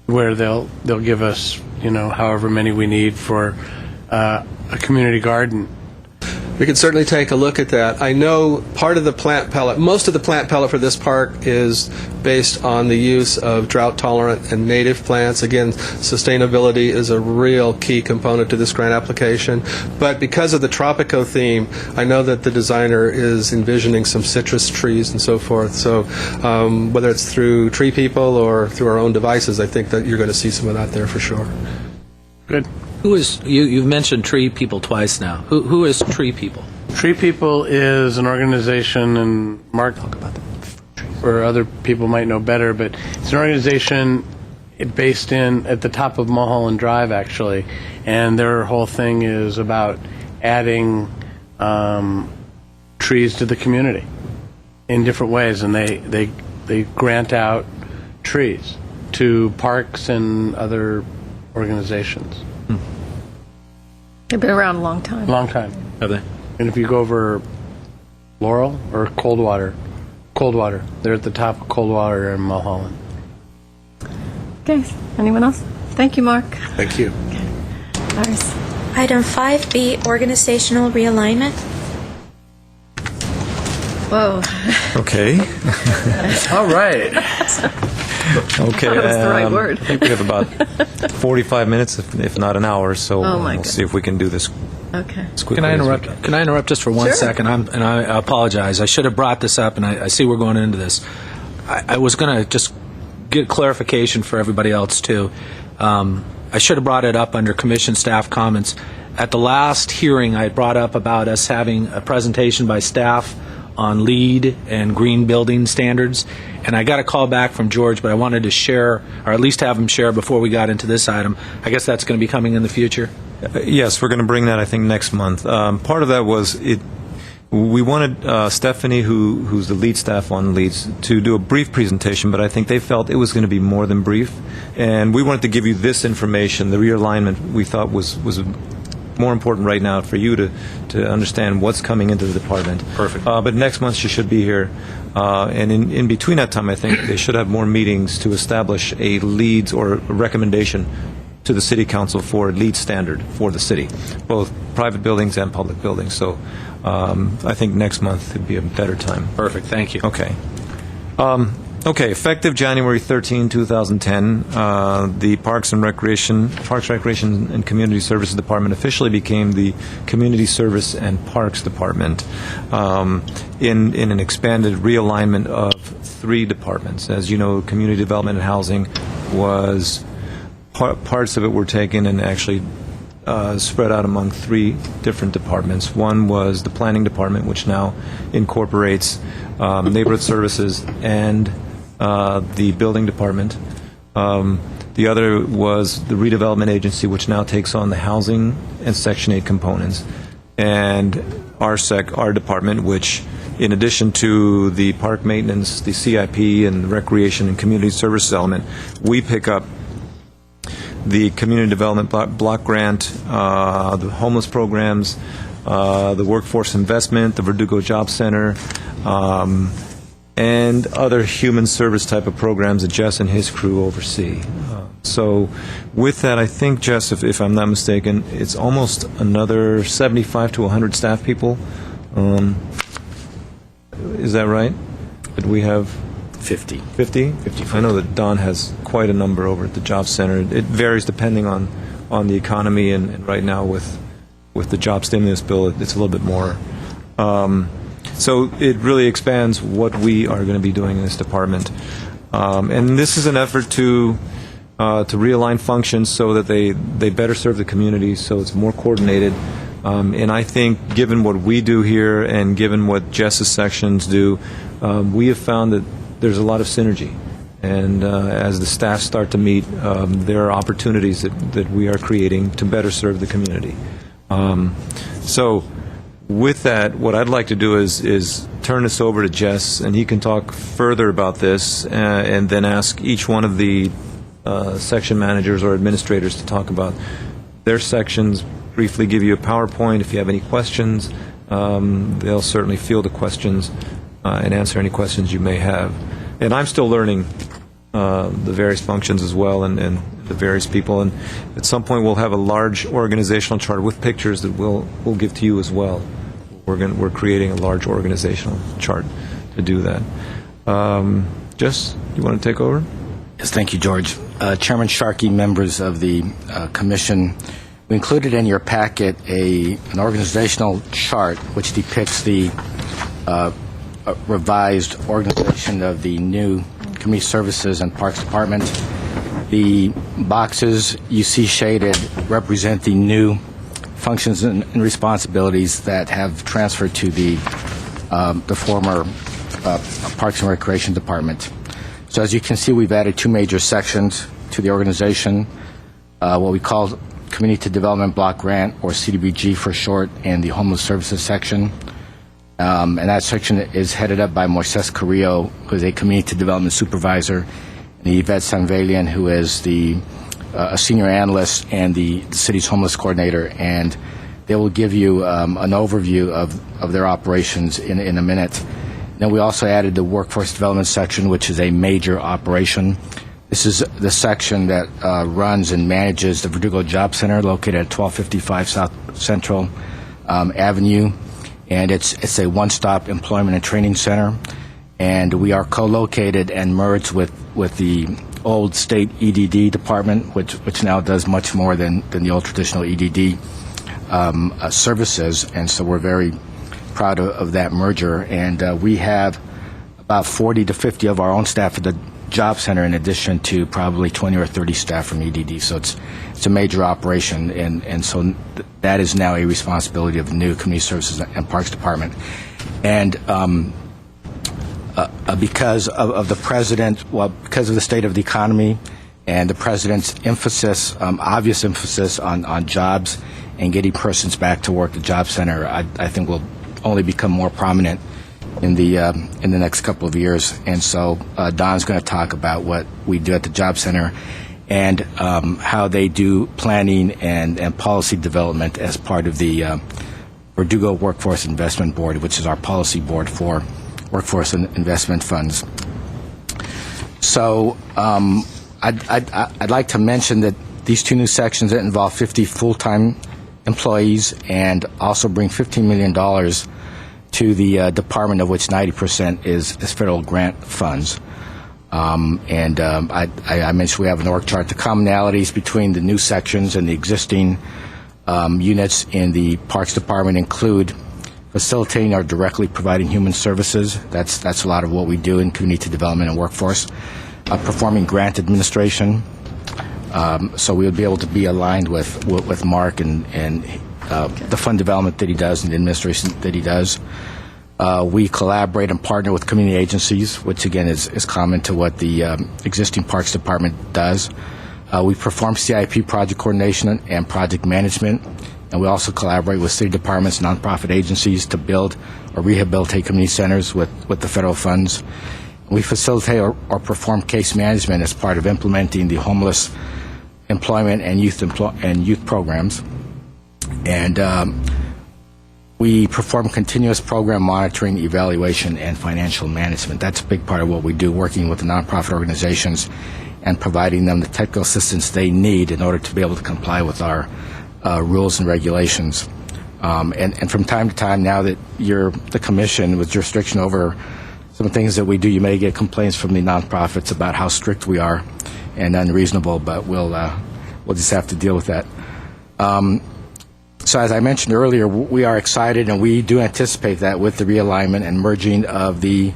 where they'll give us, however many we need for a community garden. We can certainly take a look at that. I know part of the plant pellet, most of the plant pellet for this park is based on the use of drought-tolerant and native plants. Again, sustainability is a real key component to this grant application. But because of the Tropico theme, I know that the designer is envisioning some citrus trees and so forth. So whether it's through Tree People or through our own devices, I think that you're going to see some of that there for sure. Good. Who is you've mentioned Tree People twice now. Who is Tree People? Tree People is an organization, and Mark or other people might know better, but it's an organization based at the top of Mulholland Drive, actually, and their whole thing is about adding trees to the community in different ways, and they grant out trees to parks and other organizations. They've been around a long time. Long time. Have they? And if you go over Laurel or Coldwater, they're at the top of Coldwater in Mulholland. Okay. Anyone else? Thank you, Mark. Thank you. Iris. Item 5B, organizational realignment. Whoa. Okay. All right. Okay. That was the right word. I think we have about 45 minutes, if not an hour, so Oh, my we'll see if we can do this Okay. as quickly Can I as we interrupt? can. Can I interrupt just for one Sure. second? I apologize. I should have brought this up, and I see we're going into this. I was going to just get clarification for everybody else too. I should have brought it up under commission staff comments. At the last hearing, I brought up about us having a presentation by staff on LEED and green building standards, and I got a call back from George, but I wanted to share, or at least have him share before we got into this item. I guess that's going to be coming in the future. Yes, we're going to bring that, I think, next month. Part of that was we wanted Stephanie, who's the lead staff on LEEDs, to do a brief presentation, but I think they felt it was going to be more than brief. And we wanted to give you this information. The realignment we thought was more important right now for you to understand what's coming into the department. Perfect. But next month she should be here. And in between that time, I think they should have more meetings to establish a LEEDs or a recommendation to the City Council for a LEED standard for the city, both private buildings and public buildings. So I think next month would be a better time. Perfect. Thank you. Okay. Okay, effective January 13, 2010, the Parks, Recreation and Community Services Department officially became the Community Service and Parks Department in an expanded realignment of three departments. As you know, Community Development and Housing was, parts of it were taken and actually spread out among three different departments. One was the Planning Department, which now incorporates Neighborhood Services and the Building Department. The other was the Redevelopment Agency, which now takes on the Housing and Section 8 components. And our department, which in addition to the park maintenance, the CIP, and the recreation and community services element, we pick up the community development block grant, the homeless programs, the workforce investment, the Verdugo Job Center, and other human service type of programs that Jess and his crew oversee. So with that, I think, Jess, if I'm not mistaken, it's almost another 75 to 100 staff people. Is that right? Did we have 50. 50? 50. I know that Don has quite a number over at the Job Center. It varies depending on the economy, and right now with the job stimulus bill, it's a little bit more. So it really expands what we are going to be doing in this department. And this is an effort to realign functions so that they better serve the community, so it's more coordinated. And I think, given what we do here and given what Jess's sections do, we have found that there's a lot of synergy. And as the staff start to meet, there are opportunities that we are creating to better serve the community. So with that, what I'd like to do is turn this over to Jess, and he can talk further about this, and then ask each one of the section managers or administrators to talk about their sections, briefly give you a PowerPoint. If you have any questions, they'll certainly field the questions and answer any questions you may have. And I'm still learning the various functions as well, and the various people. And at some point, we'll have a large organizational chart with pictures that we'll give to you as well. We're creating a large organizational chart to do that. Jess, you want to take over? Yes, thank you, George. Chairman Sharkey, members of the Commission, we included in your packet an organizational chart which depicts the revised organization of the new Community Services and Parks Department. The boxes you see shaded represent the new functions and responsibilities that have transferred to the former Parks and Recreation Department. So as you can see, we've added two major sections to the organization, what we call Community Development Block Grant, or CDBG for short, and the Homeless Services section. And that section is headed up by Moises Carrillo, who is a Community Development Supervisor, and Yvette Sanvalian, who is a Senior Analyst and the City's Homeless Coordinator. And they will give you an overview of their operations in a minute. Then we also added the Workforce Development section, which is a major operation. This is the section that runs and manages the Verdugo Job Center, located at 1255 South Central Avenue. And it's a one-stop employment and training center. And we are co-located and merged with the old state EDD department, which now does much more than the old traditional EDD services. And so we're very proud of that merger. And we have about 40 to 50 of our own staff at the Job Center, in addition to probably 20 or 30 staff from EDD. So it's a major operation, and so that is now a responsibility of the new Community Services and Parks Department. And because of the President, because of the state of the economy and the President's emphasis, obvious emphasis on jobs and getting persons back to work, the Job Center, I think will only become more prominent in the next couple of years. And so Don's going to talk about what we do at the Job Center and how they do planning and policy development as part of the Verdugo Workforce Investment Board, which is our policy board for workforce and investment funds. So I'd like to mention that these two new sections that involve 50 full-time employees and also bring $15 million to the department, of which 90% is federal grant funds. I mentioned we have an org chart. The commonalities between the new sections and the existing units in the Parks Department include facilitating or directly providing human services. That's a lot of what we do in community development and workforce. Performing grant administration. So we would be able to be aligned with Mark and the fund development that he does and the administration that he does. We collaborate and partner with community agencies, which again is common to what the existing Parks Department does. We perform CIP project coordination and project management, And we also collaborate with city departments and nonprofit agencies to build or rehabilitate community centers with the federal funds. We facilitate or perform case management as part of implementing the homeless employment and youth programs. And we perform continuous program monitoring, evaluation, and financial management. That's a big part of what we do, working with the nonprofit organizations and providing them the technical assistance they need in order to be able to comply with our rules and regulations. And from time to time, now that you're the commission with jurisdiction over some things that we do, you may get complaints from the nonprofits about how strict we are and unreasonable, but we'll just have to deal with that. So as I mentioned earlier, we are excited, and we do anticipate that with the realignment and merging of the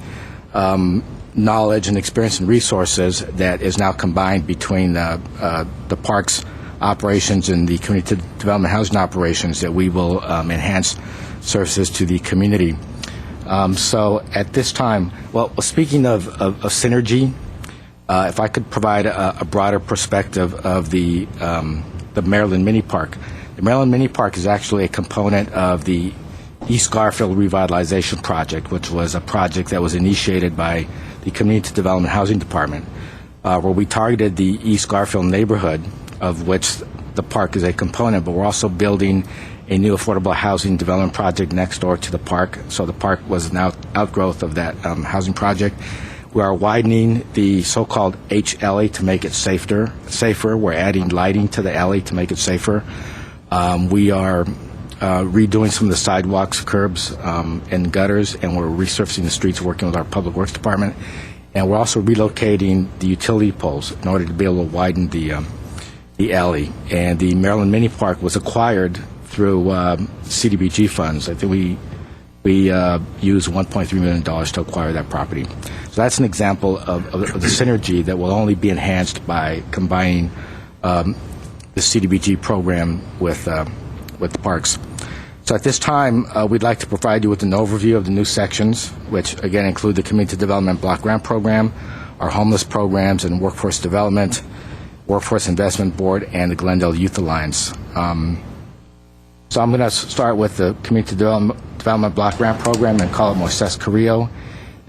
knowledge and experience and resources that is now combined between the parks operations and the community development housing operations, that we will enhance services to the community. So at this time, well, speaking of synergy, if I could provide a broader perspective of the Maryland Mini Park. The Maryland Mini Park is actually a component of the East Garfield Revitalization Project, which was a project that was initiated by the Community Development Housing Department, where we targeted the East Garfield neighborhood, of which the park is a component, but we're also building a new affordable housing development project next door to the park. So the park was an outgrowth of that housing project. We are widening the so-called H alley to make it safer. We're adding lighting to the alley to make it safer. We are redoing some of the sidewalks, curbs, and gutters, and we're resurfacing the streets, working with our Public Works Department. And we're also relocating the utility poles in order to be able to widen the alley. And the Maryland Mini Park was acquired through CDBG funds. I think we used $1.3 million to acquire that property. So that's an example of the synergy that will only be enhanced by combining the CDBG program with the parks. So at this time, we'd like to provide you with an overview of the new sections, which again include the Community Development Block Grant Program, our homeless programs and workforce development, Workforce Investment Board, and the Glendale Youth Alliance. So I'm going to start with the Community Development Block Grant Program and call it Moises Carrillo.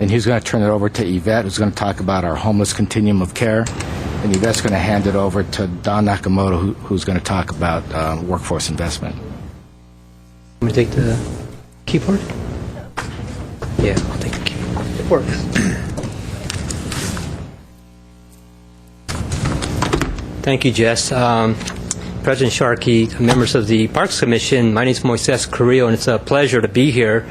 And he's going to turn it over to Yvette, who's going to talk about our homeless continuum of care. And Yvette's going to hand it over to Don Nakamoto, who's going to talk about workforce investment. I'm going to take the keyboard? Yeah, I'll take the keyboard. It works. Thank you, Jess. President Sharkey, members of the Parks Commission, my name is Moises Carrillo, and it's a pleasure to be here.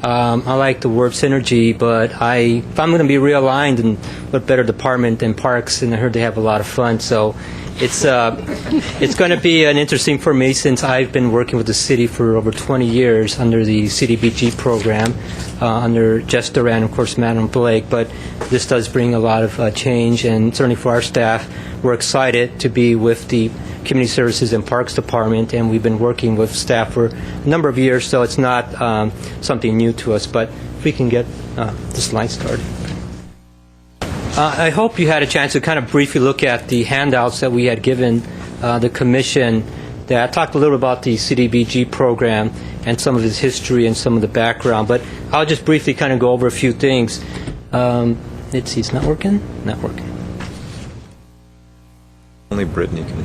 I like the word synergy, but if I'm going to be realigned, and what better department than Parks, and I heard they have a lot of fun, so it's going to be an interesting for me, since I've been working with the city for over 20 years under the CDBG program, under Jess Duran, of course, Madam Blake, but this does bring a lot of change, and certainly for our staff, we're excited to be with the Community Services and Parks Department, and we've been working with staff for a number of years, so it's not something new to us. But if we can get the slide started. I hope you had a chance to kind of briefly look at the handouts that we had given the Commission that talked a little about the CDBG program and some of its history and some of the background. But I'll just briefly kind of go over a few things. Let's see, it's not working? Not working. Only Brittany can.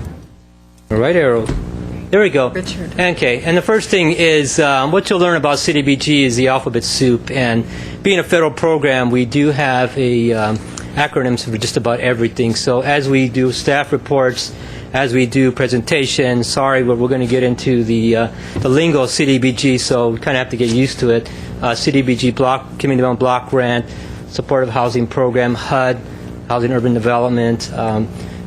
All right, arrow. There we go. Richard. Okay, and the first thing is what you'll learn about CDBG is the alphabet soup. And being a federal program, we do have acronyms for just about everything. So as we do staff reports, as we do presentations, sorry, but we're going to get into the lingo of CDBG, so we kind of have to get used to it. CDBG block, Community Development Block Grant, Supportive Housing Program, HUD, Housing Urban Development,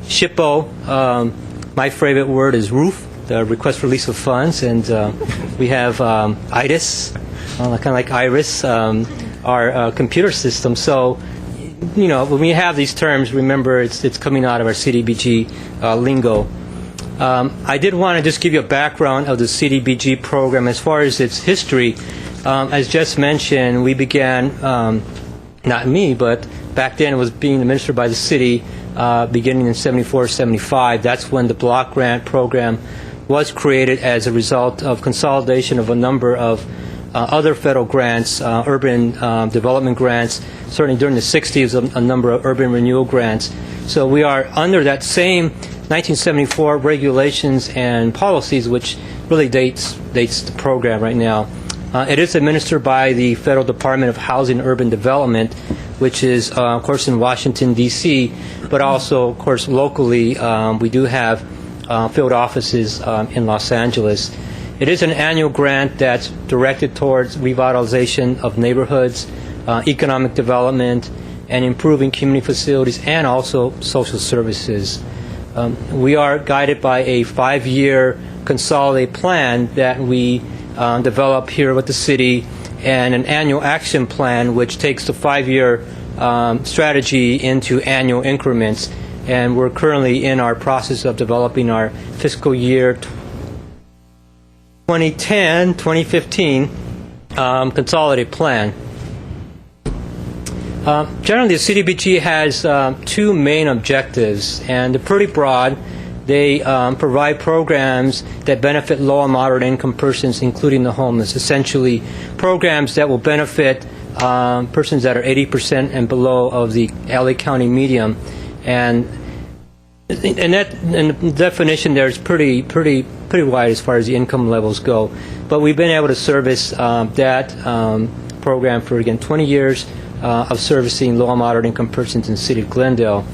SHPO. My favorite word is ROOF, the Request for Release of Funds, and we have ITIS, kind of like IRIS, our computer system. So, you know, when we have these terms, remember it's coming out of our CDBG lingo. I did want to just give you a background of the CDBG program as far as its history. As Jess mentioned, we began, not me, but back then it was being administered by the city beginning in 74, 75. That's when the block grant program was created as a result of consolidation of a number of other federal grants, urban development grants. Certainly during the 60s, a number of urban renewal grants. So we are under that same 1974 regulations and policies, which really dates the program right now. It is administered by the Federal Department of Housing and Urban Development, which is, of course, in Washington, D.C., but also, of course, locally, we do have field offices in Los Angeles. It is an annual grant that's directed towards revitalization of neighborhoods, economic development, and improving community facilities and also social services. We are guided by a 5-year consolidated plan that we develop here with the city, and an annual action plan which takes the 5-year strategy into annual increments. And we're currently in our process of developing our fiscal year 2010-2015 consolidated plan. Generally, the CDBG has 2 main objectives, and they're pretty broad. They provide programs that benefit low and moderate income persons, including the homeless, essentially programs that will benefit persons that are 80% and below of the LA County median. And the definition there is pretty wide as far as the income levels go. But we've been able to service that program for, again, 20 years of servicing low and moderate income persons in the city of Glendale.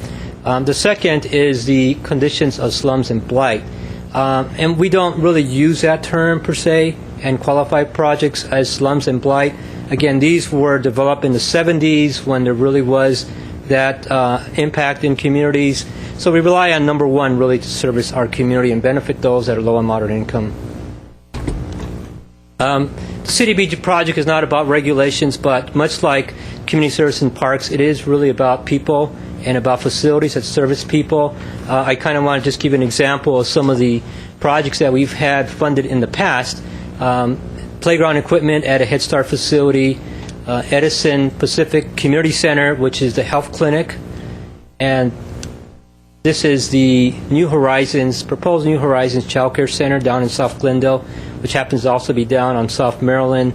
The second is the conditions of slums and blight. And we don't really use that term per se and qualify projects as slums and blight. Again, these were developed in the 70s when there really was that impact in communities. So we rely on number one really to service our community and benefit those that are low and moderate income. The CDBG project is not about regulations, but much like community service and parks, it is really about people and about facilities that service people. I kind of want to just give an example of some of the projects that we've had funded in the past. Playground equipment at a Head Start facility, Edison Pacific Community Center, which is the health clinic, and this is the proposed New Horizons Child Care Center down in South Glendale, which happens to also be down on South Maryland.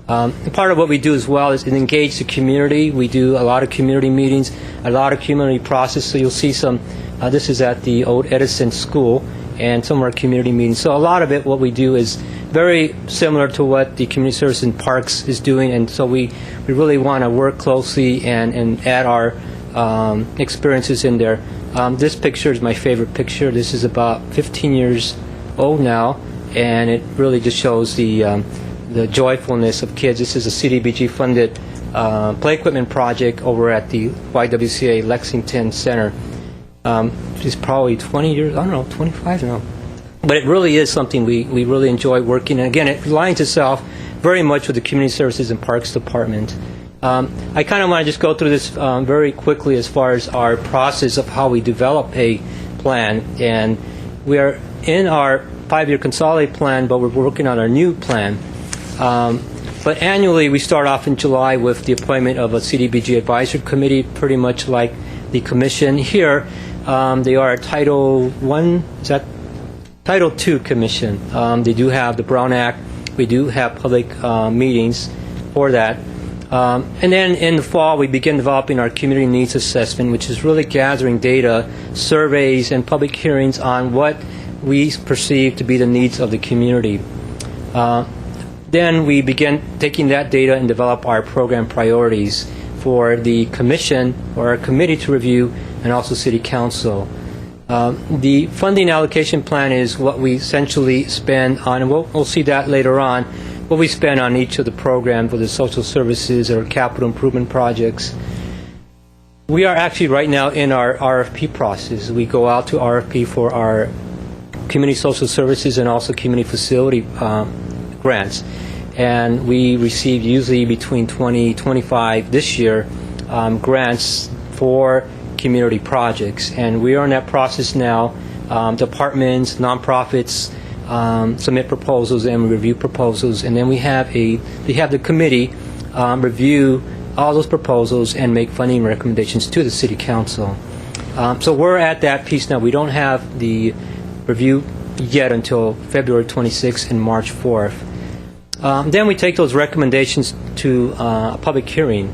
And part of what we do as well is engage the community. We do a lot of community meetings, a lot of community process. So you'll see some, this is at the old Edison School, and some of our community meetings. So a lot of it, what we do is very similar to what the Community Service and Parks is doing, and so we really want to work closely and add our experiences in there. This picture is my favorite picture. This is about 15 years old now, and it really just shows the joyfulness of kids. This is a CDBG-funded play equipment project over at the YWCA Lexington Center. It's probably 20 years, I don't know, 25 now. But it really is something we really enjoy working. And again, it aligns itself very much with the Community Services and Parks Department. I kind of want to just go through this very quickly as far as our process of how we develop a plan. And we are in our 5-year consolidated plan, but we're working on our new plan. But annually, we start off in July with the appointment of a CDBG advisory committee, pretty much like the commission here. They are a Title II commission. They do have the Brown Act. We do have public meetings for that. And then in the fall, we begin developing our community needs assessment, which is really gathering data, surveys, and public hearings on what we perceive to be the needs of the community. Then we begin taking that data and develop our program priorities for the commission or our committee to review, and also City Council. The funding allocation plan is what we essentially spend on, and we'll see that later on, what we spend on each of the programs, whether social services or capital improvement projects. We are actually right now in our RFP process. We go out to RFP for our community social services and also community facility grants. And we receive usually between 20-25 this year grants for community projects. And we are in that process now. Departments, nonprofits submit proposals and we review proposals. And then we have the committee review all those proposals and make funding recommendations to the City Council. So we're at that piece now. We don't have the review yet until February 26th and March 4th. Then we take those recommendations to a public hearing,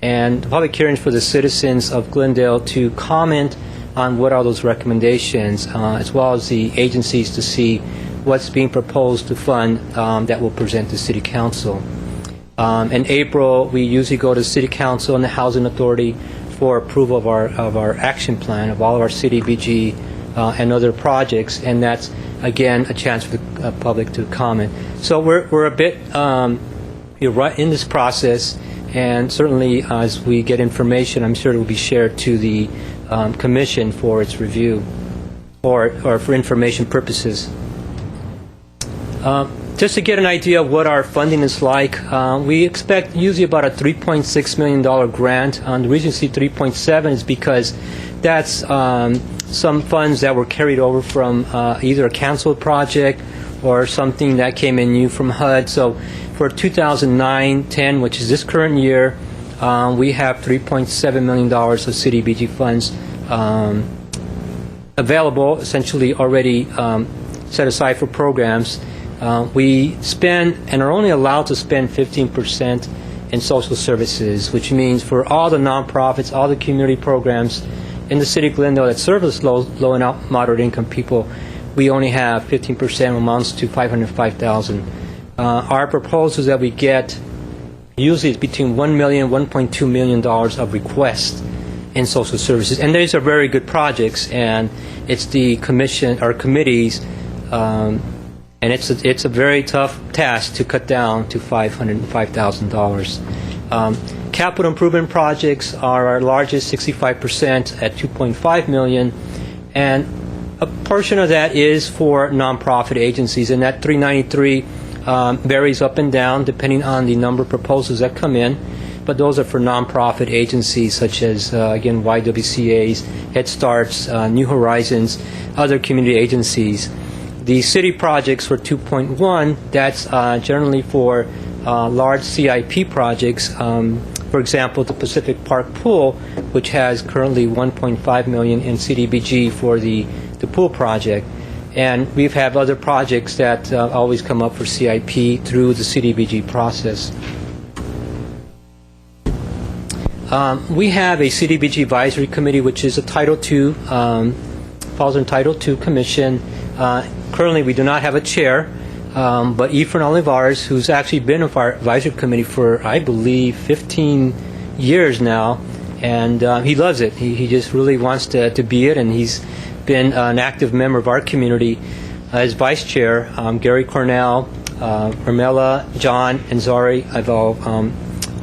and the public hearings for the citizens of Glendale to comment on what are those recommendations, as well as the agencies to see what's being proposed to fund that will present to City Council. In April, we usually go to City Council and the Housing Authority for approval of our action plan, of all of our CDBG and other projects, and that's, again, a chance for the public to comment. So we're a bit right in this process, and certainly as we get information, I'm sure it will be shared to the Commission for its review or for information purposes. Just to get an idea of what our funding is like, we expect usually about a $3.6 million grant. The reason you see 3.7 is because that's some funds that were carried over from either a canceled project or something that came in new from HUD. So for 2009-10, which is this current year, we have $3.7 million of CDBG funds available, essentially already set aside for programs. We spend and are only allowed to spend 15% in social services, which means for all the nonprofits, all the community programs in the city of Glendale that service low and moderate income people, we only have 15%, amounts to $505,000. Our proposals that we get usually is between $1 million and $1.2 million of requests in social services, and these are very good projects, and it's the commission or committees. And it's a very tough task to cut down to $505,000. Capital improvement projects are our largest, 65% at $2.5 million, and a portion of that is for nonprofit agencies, and that 393 varies up and down depending on the number of proposals that come in. But those are for nonprofit agencies such as, again, YWCA's, Head Starts, New Horizons, other community agencies. The city projects for 2.1, that's generally for large CIP projects. For example, the Pacific Park Pool, which has currently $1.5 million in CDBG for the pool project. And we've had other projects that always come up for CIP through the CDBG process. We have a CDBG advisory committee, which is a Title II, falls in Title II commission. Currently, we do not have a chair, but Efren Olivares, who's actually been with our advisory committee for, I believe, 15 years now, and he loves it. He just really wants to be it, and he's been an active member of our community. As vice chair, Gary Cornell, Ermela, John, and Zari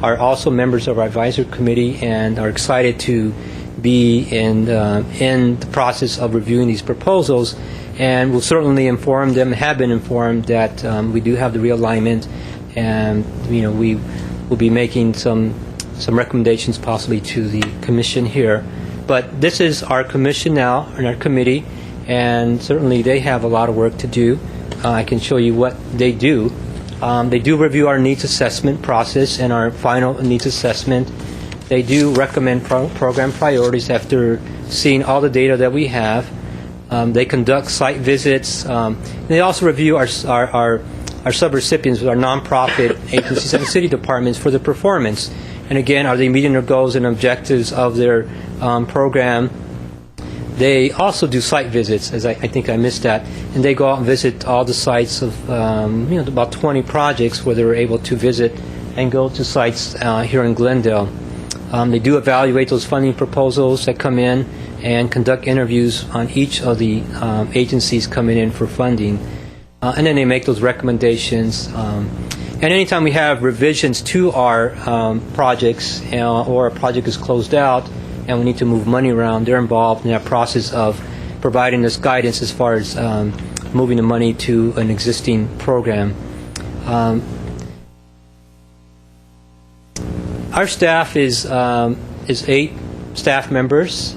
are also members of our advisory committee and are excited to be in the process of reviewing these proposals. And we'll certainly inform them, have been informed, that we do have the realignment, and we will be making some recommendations possibly to the commission here. But this is our commission now, and our committee, and certainly they have a lot of work to do. I can show you what they do. They do review our needs assessment process and our final needs assessment. They do recommend program priorities after seeing all the data that we have. They conduct site visits. They also review our subrecipients, our nonprofit agencies and city departments for the performance. And again, are they meeting their goals and objectives of their program? They also do site visits, as I think I missed that, and they go out and visit all the sites of about 20 projects where they were able to visit and go to sites here in Glendale. They do evaluate those funding proposals that come in and conduct interviews on each of the agencies coming in for funding. And then they make those recommendations. And anytime we have revisions to our projects or a project is closed out and we need to move money around, they're involved in that process of providing us guidance as far as moving the money to an existing program. Our staff is 8 staff members.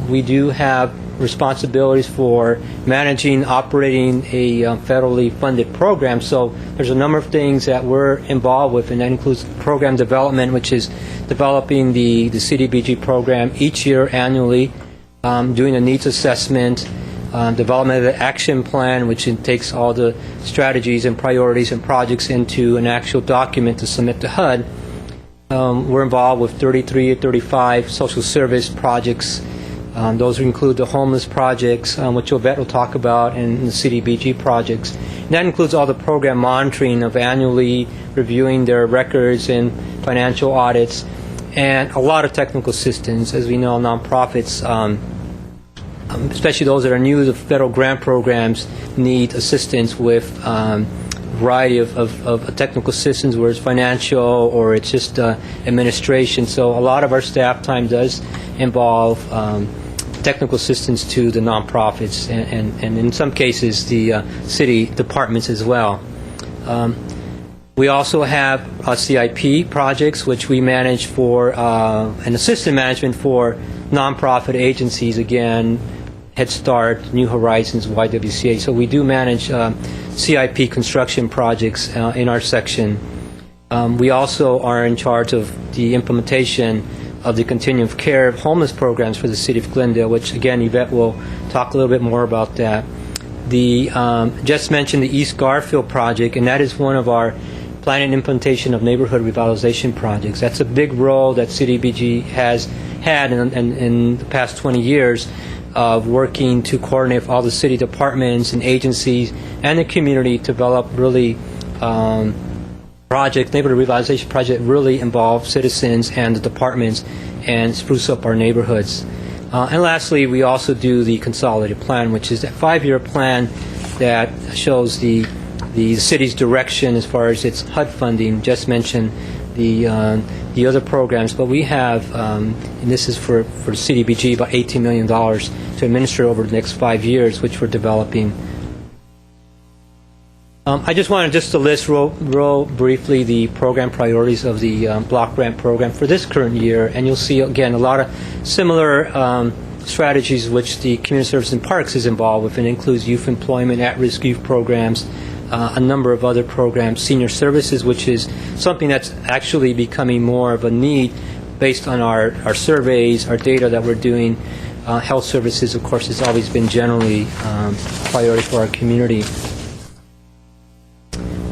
We do have responsibilities for managing, operating a federally funded program. So there's a number of things that we're involved with, and that includes program development, which is developing the CDBG program each year annually, doing a needs assessment, development of the action plan, which takes all the strategies and priorities and projects into an actual document to submit to HUD. We're involved with 33 or 35 social service projects. Those include the homeless projects, which Yvette will talk about, and the CDBG projects. And that includes all the program monitoring of annually reviewing their records and financial audits, and a lot of technical assistance. As we know, nonprofits, especially those that are new to the federal grant programs, need assistance with a variety of technical assistance, where it's financial or it's just administration. So a lot of our staff time does involve technical assistance to the nonprofits and in some cases the city departments as well. We also have CIP projects, which we manage for and assistant management for nonprofit agencies, again, Head Start, New Horizons, YWCA. So we do manage CIP construction projects in our section. We also are in charge of the implementation of the continuum of care homeless programs for the city of Glendale, which, again, Yvette will talk a little bit more about that. The just mentioned the East Garfield project, and that is one of our planning and implementation of neighborhood revitalization projects. That's a big role that CDBG has had in the past 20 years of working to coordinate with all the city departments and agencies and the community to develop really projects, neighborhood revitalization projects really involve citizens and the departments and spruce up our neighborhoods. And lastly, we also do the consolidated plan, which is that 5-year plan that shows the city's direction as far as its HUD funding. Just mentioned the other programs, but we have, and this is for CDBG, about $18 million to administer over the next 5 years, which we're developing. I just wanted to list real briefly the program priorities of the block grant program for this current year, and you'll see, again, a lot of similar strategies which the Community Services and Parks is involved with. It includes youth employment, at-risk youth programs, a number of other programs, senior services, which is something that's actually becoming more of a need based on our surveys, our data that we're doing. Health services, of course, has always been generally priority for our community.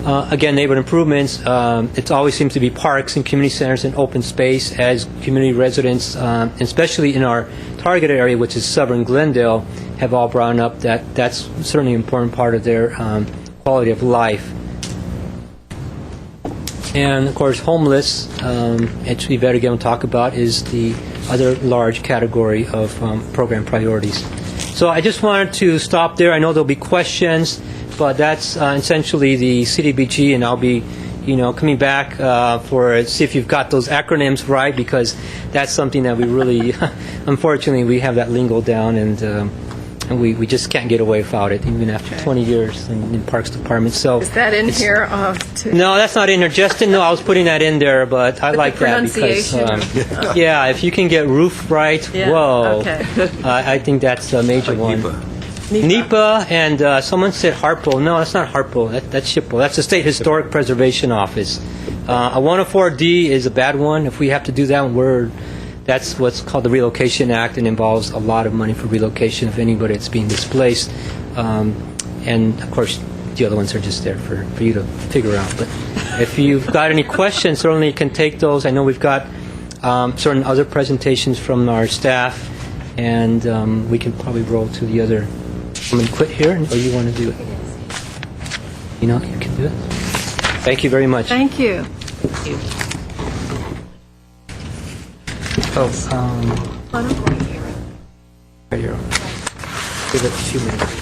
Again, neighborhood improvements, it always seems to be parks and community centers and open space as community residents, especially in our target area, which is southern Glendale, have all brought up that that's certainly an important part of their quality of life. And, of course, homeless, which we better again talk about, is the other large category of program priorities. So I just wanted to stop there. I know there'll be questions, but that's essentially the CDBG, and I'll be, coming back for see if you've got those acronyms right, because that's something that we really, unfortunately, we have that lingo down, and we just can't get away without it, even after 20 years in Parks Department. So is that in here? No, that's not in there. Justin, no, I was putting that in there, but I like that because, yeah, if you can get roof right, whoa. Okay. I think that's a major one. NEPA, and someone said HARPO. No, that's not HARPO. That's SHPO. That's the State Historic Preservation Office. A 104D is a bad one. If we have to do that one, that's what's called the Relocation Act, and involves a lot of money for relocation of anybody that's being displaced. And, of course, the other ones are just there for you to figure out. But if you've got any questions, certainly you can take those. I know we've got certain other presentations from our staff, and we can probably roll to the other. I'm going to quit here, or you want to do it? You can do it. Thank you very much. Thank you. Right here. Give it a few minutes.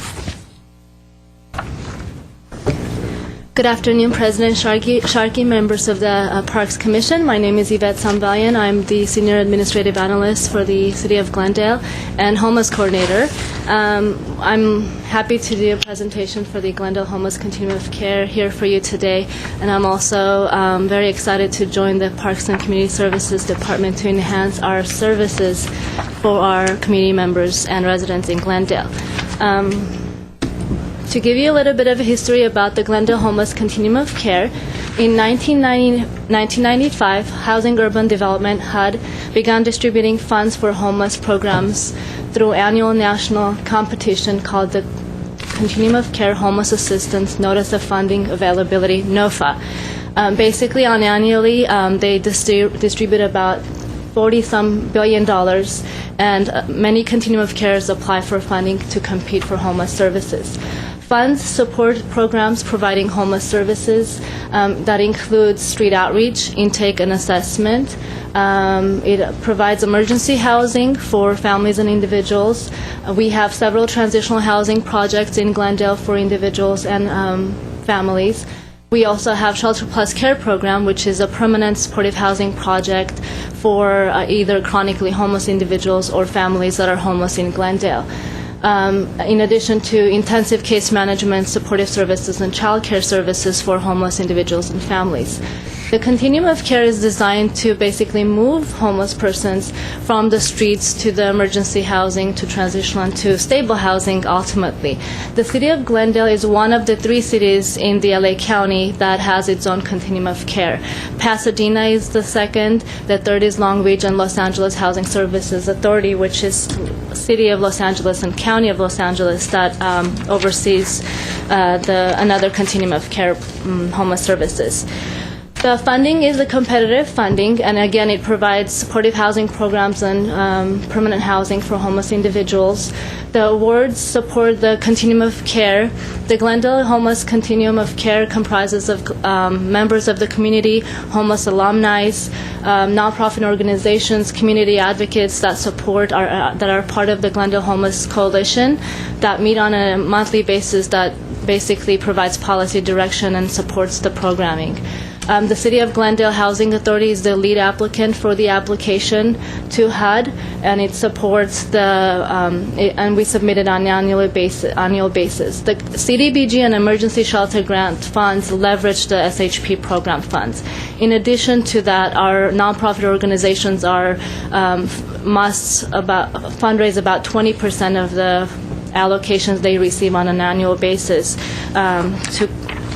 Good afternoon, President Sharkey, members of the Parks Commission. My name is Yvette Sambayan. I'm the Senior Administrative Analyst for the City of Glendale and Homeless Coordinator. I'm happy to do a presentation for the Glendale Homeless Continuum of Care here for you today, and I'm also very excited to join the Parks and Community Services Department to enhance our services for our community members and residents in Glendale. To give you a little bit of a history about the Glendale Homeless Continuum of Care, In 1995, Housing Urban Development HUD began distributing funds for homeless programs through annual national competition called the Continuum of Care Homeless Assistance Notice of Funding Availability, NOFA. Basically, annually, they distribute about $40-some billion, and many continuum of cares apply for funding to compete for homeless services. Funds support programs providing homeless services that includes street outreach, intake, and assessment. It provides emergency housing for families and individuals. We have several transitional housing projects in Glendale for individuals and families. We also have Shelter Plus Care Program, which is a permanent supportive housing project for either chronically homeless individuals or families that are homeless in Glendale. In addition to intensive case management, supportive services, and child care services for homeless individuals and families. The continuum of care is designed to basically move homeless persons from the streets to the emergency housing, to transitional, and to stable housing ultimately. The city of Glendale is one of the 3 cities in the LA County that has its own continuum of care. Pasadena is the second, the third is Long Beach, and Los Angeles Housing Services Authority, which is City of Los Angeles and County of Los Angeles that oversees another continuum of care homeless services. The funding is a competitive funding, and again, it provides supportive housing programs and permanent housing for homeless individuals. The awards support the continuum of care. The Glendale Homeless Continuum of Care comprises of members of the community, homeless alumni, nonprofit organizations, community advocates that support that are part of the Glendale Homeless Coalition that meet on a monthly basis that basically provides policy direction and supports the programming. The City of Glendale Housing Authority is the lead applicant for the application to HUD, and it supports and we submit it on an annual basis. The CDBG and emergency shelter grant funds leverage the SHP program funds. In addition to that, our nonprofit organizations must fundraise about 20% of the allocations they receive on an annual basis to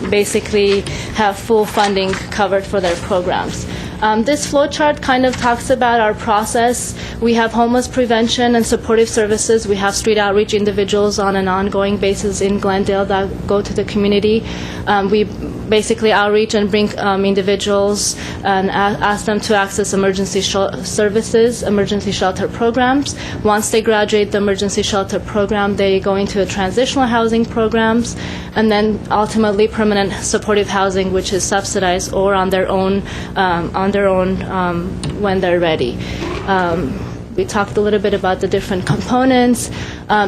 basically have full funding covered for their programs. This flowchart kind of talks about our process. We have homeless prevention and supportive services. We have street outreach individuals on an ongoing basis in Glendale that go to the community. We basically outreach and bring individuals and ask them to access emergency services, emergency shelter programs. Once they graduate the emergency shelter program, they go into transitional housing programs, and then ultimately permanent supportive housing, which is subsidized or on their own when they're ready. We talked a little bit about the different components.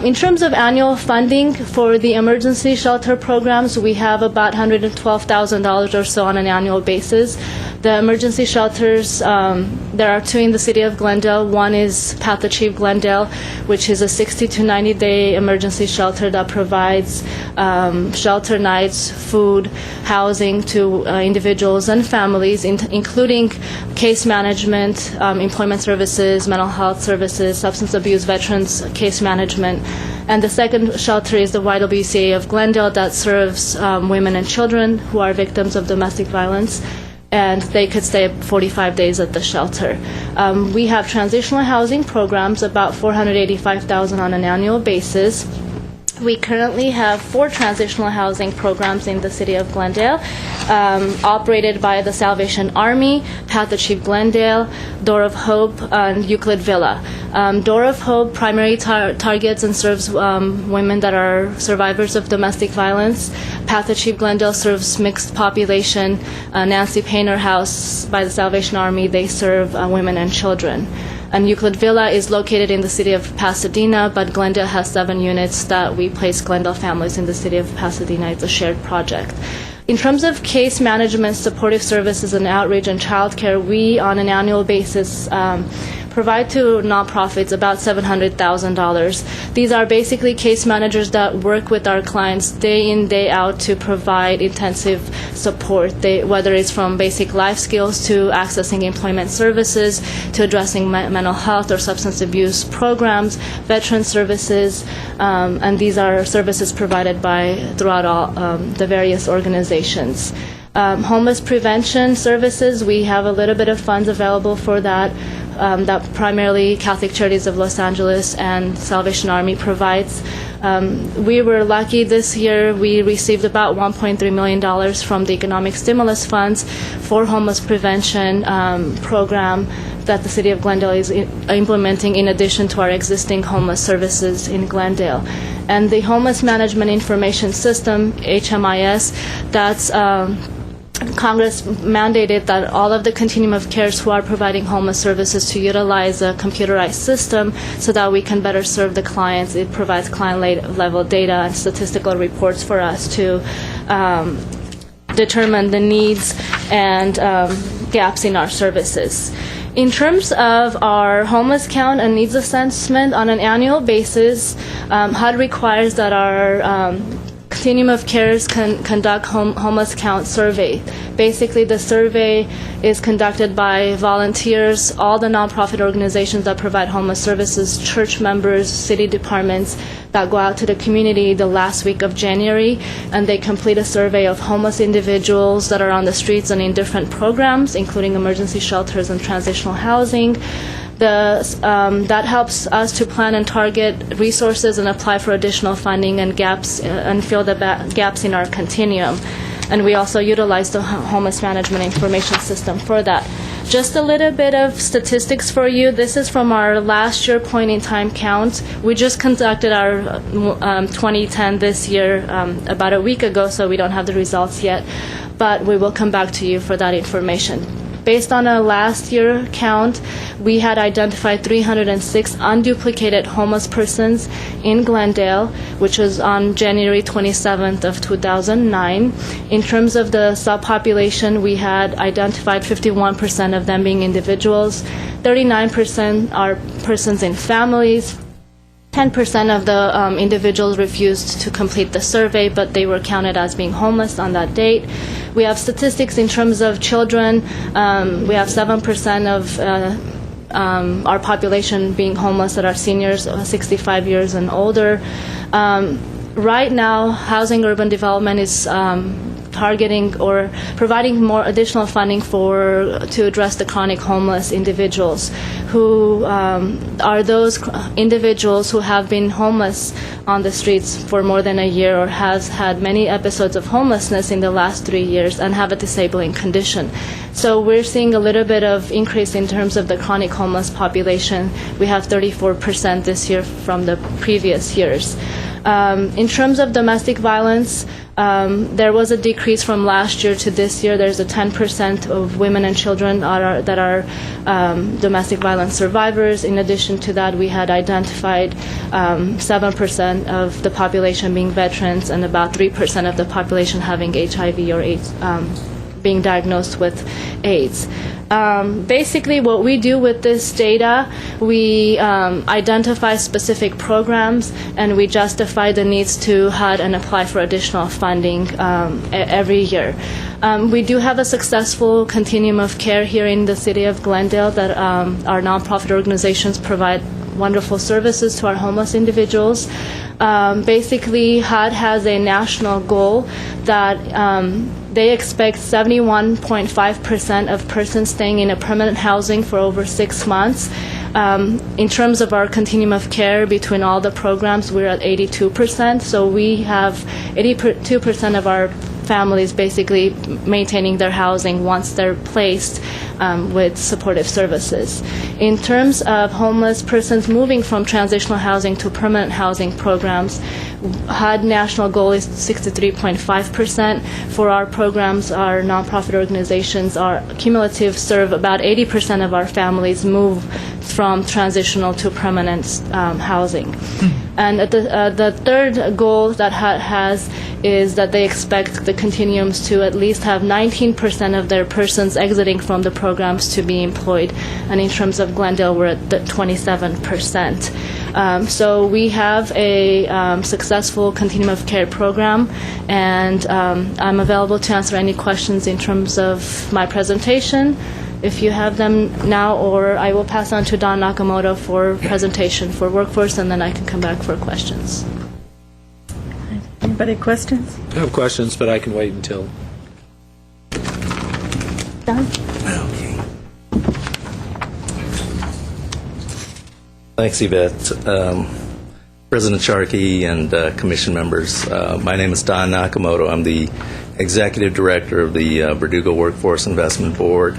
In terms of annual funding for the emergency shelter programs, we have about $112,000 or so on an annual basis. The emergency shelters, there are 2 in the city of Glendale. One is Path Achieve Glendale, which is a 60 to 90-day emergency shelter that provides shelter nights, food, housing to individuals and families, including case management, employment services, mental health services, substance abuse, veterans case management. And the second shelter is the YWCA of Glendale that serves women and children who are victims of domestic violence, and they could stay 45 days at the shelter. We have transitional housing programs, about $485,000 on an annual basis. We currently have 4 transitional housing programs in the city of Glendale, operated by the Salvation Army, Path Achieve Glendale, Door of Hope, and Euclid Villa. Door of Hope primarily targets and serves women that are survivors of domestic violence. Path Achieve Glendale serves mixed population. Nancy Painter House by the Salvation Army, they serve women and children. And Euclid Villa is located in the city of Pasadena, but Glendale has 7 units that we place Glendale families in the city of Pasadena. It's a shared project. In terms of case management, supportive services, and outreach and childcare, we, on an annual basis, provide to nonprofits about $700,000. These are basically case managers that work with our clients day in, day out to provide intensive support, whether it's from basic life skills to accessing employment services to addressing mental health or substance abuse programs, veteran services, and these are services provided by throughout all the various organizations. Homeless prevention services, we have a little bit of funds available for that. That primarily Catholic Charities of Los Angeles and Salvation Army provides. We were lucky this year. We received about $1.3 million from the economic stimulus funds for homeless prevention program that the City of Glendale is implementing in addition to our existing homeless services in Glendale. And the Homeless Management Information System, HMIS, that's Congress mandated that all of the continuum of cares who are providing homeless services to utilize a computerized system so that we can better serve the clients. It provides client-level data and statistical reports for us to determine the needs and gaps in our services. In terms of our homeless count and needs assessment on an annual basis, HUD requires that our Continuum of Cares conduct homeless count survey. Basically, the survey is conducted by volunteers, all the nonprofit organizations that provide homeless services, church members, city departments that go out to the community the last week of January, and they complete a survey of homeless individuals that are on the streets and in different programs, including emergency shelters and transitional housing. That helps us to plan and target resources and apply for additional funding and gaps and fill the gaps in our continuum. And we also utilize the Homeless Management Information System for that. Just a little bit of statistics for you. This is from our last year point-in-time count. We just conducted our 2010 this year about a week ago, so we don't have the results yet. But we will come back to you for that information. Based on a last year count, we had identified 306 unduplicated homeless persons in Glendale, which was on January 27th of 2009. In terms of the subpopulation, we had identified 51% of them being individuals, 39% are persons in families, 10% of the individuals refused to complete the survey, but they were counted as being homeless on that date. We have statistics in terms of children. We have 7% of our population being homeless that are seniors, 65 years and older. Right now, Housing Urban Development is targeting or providing more additional funding to address the chronic homeless individuals who are those individuals who have been homeless on the streets for more than a year or has had many episodes of homelessness in the last 3 years and have a disabling condition. So we're seeing a little bit of increase in terms of the chronic homeless population. We have 34% this year from the previous years. In terms of domestic violence, there was a decrease from last year to this year. There's a 10% of women and children that are domestic violence survivors. In addition to that, we had identified 7% of the population being veterans and about 3% of the population having HIV or AIDS, being diagnosed with AIDS. Basically, what we do with this data, we identify specific programs and we justify the needs to HUD and apply for additional funding every year. We do have a successful continuum of care here in the city of Glendale that our nonprofit organizations provide wonderful services to our homeless individuals. Basically, HUD has a national goal that they expect 71.5% of persons staying in a permanent housing for over 6 months. In terms of our continuum of care between all the programs, we're at 82%. So we have 82% of our families basically maintaining their housing once they're placed with supportive services. In terms of homeless persons moving from transitional housing to permanent housing programs, HUD national goal is 63.5%. For our programs, our nonprofit organizations are cumulative serve about 80% of our families move from transitional to permanent housing. And the third goal that HUD has is that they expect the continuums to at least have 19% of their persons exiting from the programs to be employed. And in terms of Glendale, we're at 27%. So we have a successful continuum of care program, and I'm available to answer any questions in terms of my presentation, if you have them now, or I will pass on to Don Nakamoto for presentation for workforce, and then I can come back for questions. Anybody questions? I have questions, but I can wait until Done. Thanks, Yvette. President Sharkey and commission members, my name is Don Nakamoto. I'm the executive director of the Verdugo Workforce Investment Board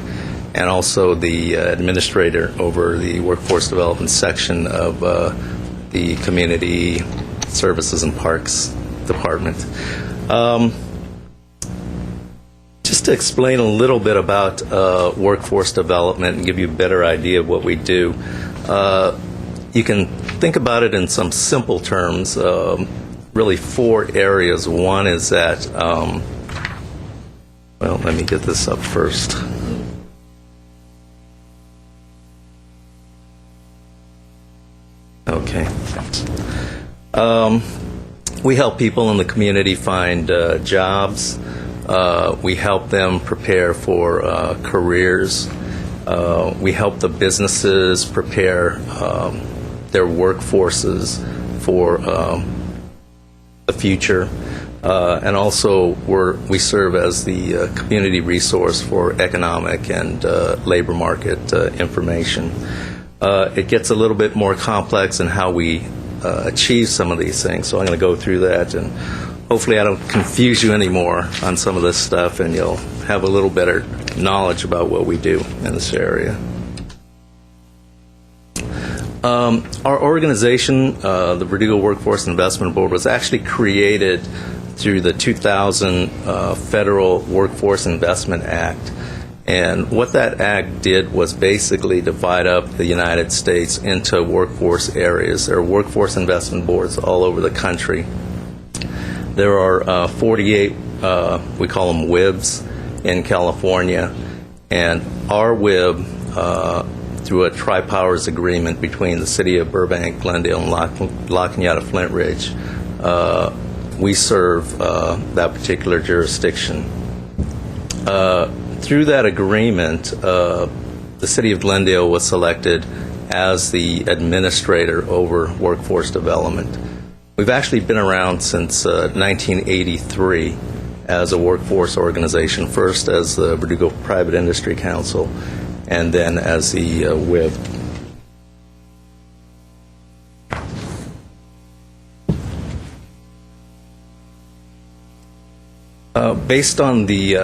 and also the administrator over the workforce development section of the Community Services and Parks Department. Just to explain a little bit about workforce development and give you a better idea of what we do, you can think about it in some simple terms, really 4 areas. One is that, well, let me get this up first. Okay. We help people in the community find jobs. We help them prepare for careers. We help the businesses prepare their workforces for the future. And also we serve as the community resource for economic and labor market information. It gets a little bit more complex in how we achieve some of these things, so I'm going to go through that, and hopefully I don't confuse you anymore on some of this stuff, and you'll have a little better knowledge about what we do in this area. Our organization, the Verdugo Workforce Investment Board, was actually created through the 2000 Federal Workforce Investment Act. And what that act did was basically divide up the United States into workforce areas. There are workforce investment boards all over the country. There are 48, we call them WIBs, in California. And our WIB, through a tri-powers agreement between the city of Burbank, Glendale, and La Cañada Flint Ridge, we serve that particular jurisdiction. Through that agreement, the city of Glendale was selected as the administrator over workforce development. We've actually been around since 1983 as a workforce organization, first as the Verdugo Private Industry Council, and then as the WIB. Based on the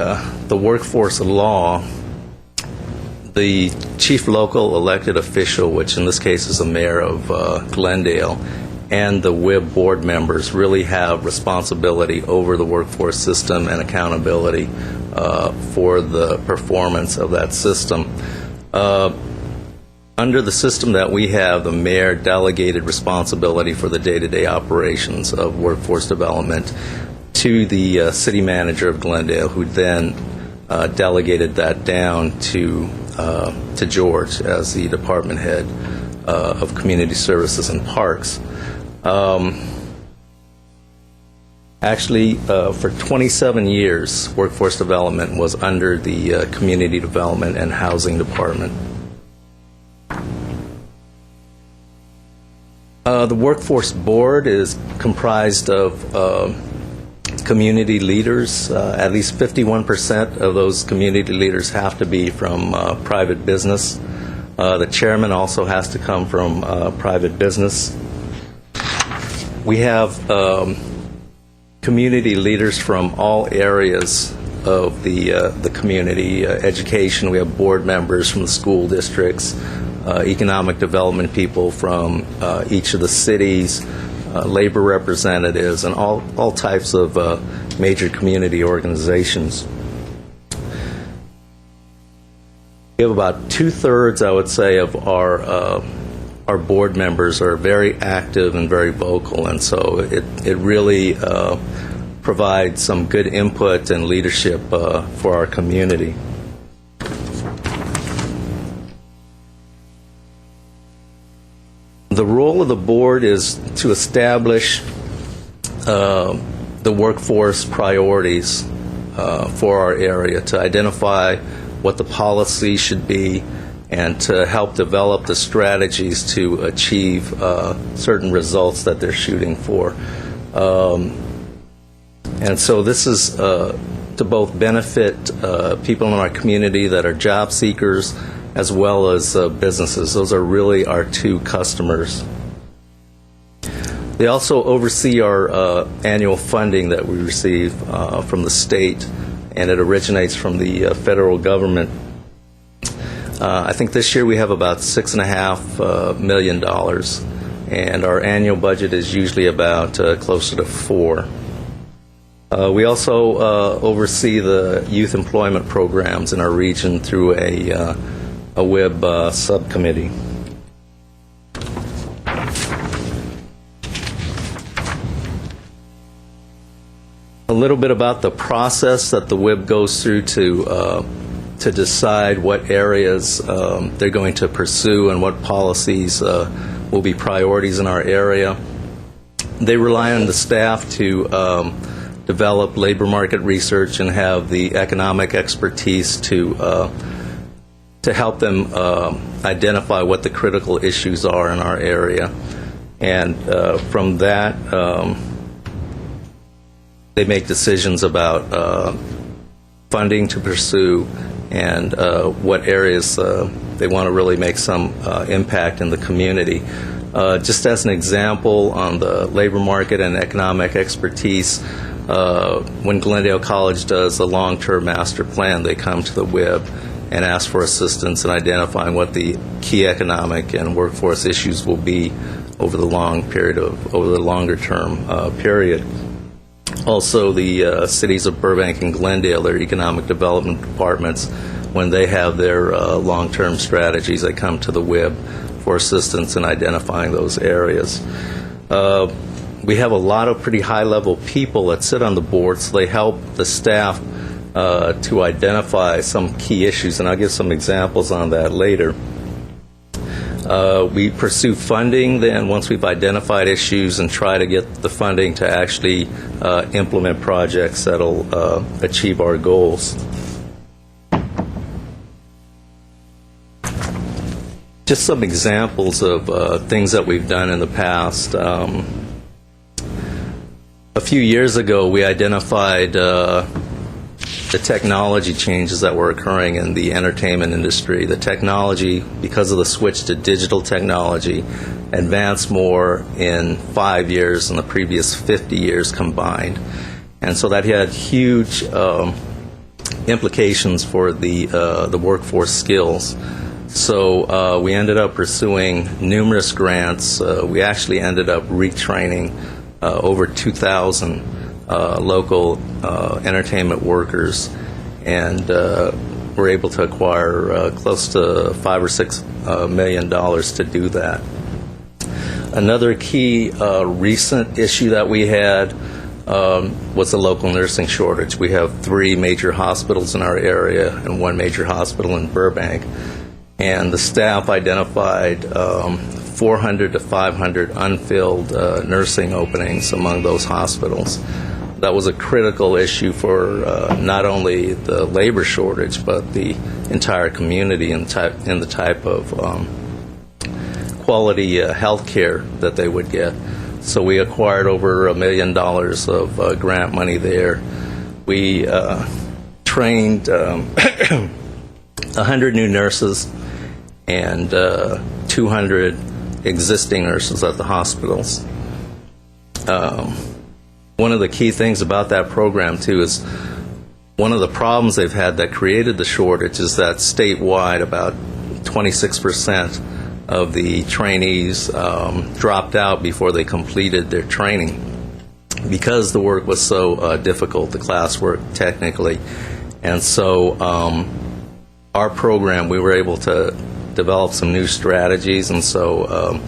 workforce law, the chief local elected official, which in this case is the mayor of Glendale, and the WIB board members really have responsibility over the workforce system and accountability for the performance of that system. Under the system that we have, the mayor delegated responsibility for the day-to-day operations of workforce development to the city manager of Glendale, who then delegated that down to George as the department head of Community Services and Parks. Actually, for 27 years, workforce development was under the Community Development and Housing Department. The Workforce Board is comprised of community leaders. At least 51% of those community leaders have to be from private business. The chairman also has to come from private business. We have community leaders from all areas of the community. Education, we have board members from the school districts, economic development people from each of the cities, labor representatives, and all types of major community organizations. We have about 2/3, I would say, of our board members are very active and very vocal, and so it really provides some good input and leadership for our community. The role of the board is to establish the workforce priorities for our area, to identify what the policy should be, and to help develop the strategies to achieve certain results that they're shooting for. And so this is to both benefit people in our community that are job seekers as well as businesses. Those are really our two customers. They also oversee our annual funding that we receive from the state, and it originates from the federal government. I think this year we have about $6.5 million, and our annual budget is usually about closer to $4 million. We also oversee the youth employment programs in our region through a WIB subcommittee. A little bit about the process that the WIB goes through to decide what areas they're going to pursue and what policies will be priorities in our area. They rely on the staff to develop labor market research and have the economic expertise to help them identify what the critical issues are in our area. And from that, they make decisions about funding to pursue and what areas they want to really make some impact in the community. Just as an example, on the labor market and economic expertise, when Glendale College does a long-term master plan, they come to the WIB and ask for assistance in identifying what the key economic and workforce issues will be over the longer term period. Also, the cities of Burbank and Glendale, their economic development departments, when they have their long-term strategies, they come to the WIB for assistance in identifying those areas. We have a lot of pretty high-level people that sit on the board, so they help the staff to identify some key issues, and I'll give some examples on that later. We pursue funding then once we've identified issues and try to get the funding to actually implement projects that'll achieve our goals. Just some examples of things that we've done in the past. A few years ago, we identified the technology changes that were occurring in the entertainment industry. The technology, because of the switch to digital technology, advanced more in 5 years than the previous 50 years combined. And so that had huge implications for the workforce skills. So we ended up pursuing numerous grants. We actually ended up retraining over 2,000 local entertainment workers, and were able to acquire close to $5 or $6 million to do that. Another key recent issue that we had was the local nursing shortage. We have 3 major hospitals in our area and 1 major hospital in Burbank, and the staff identified 400 to 500 unfilled nursing openings among those hospitals. That was a critical issue for not only the labor shortage, but the entire community and the type of quality health care that they would get. So we acquired over $1 million of grant money there. We trained 100 new nurses and 200 existing nurses at the hospitals. One of the key things about that program, too, is one of the problems they've had that created the shortage is that statewide about 26% of the trainees dropped out before they completed their training because the work was so difficult, the classwork technically. And so our program, we were able to develop some new strategies, and so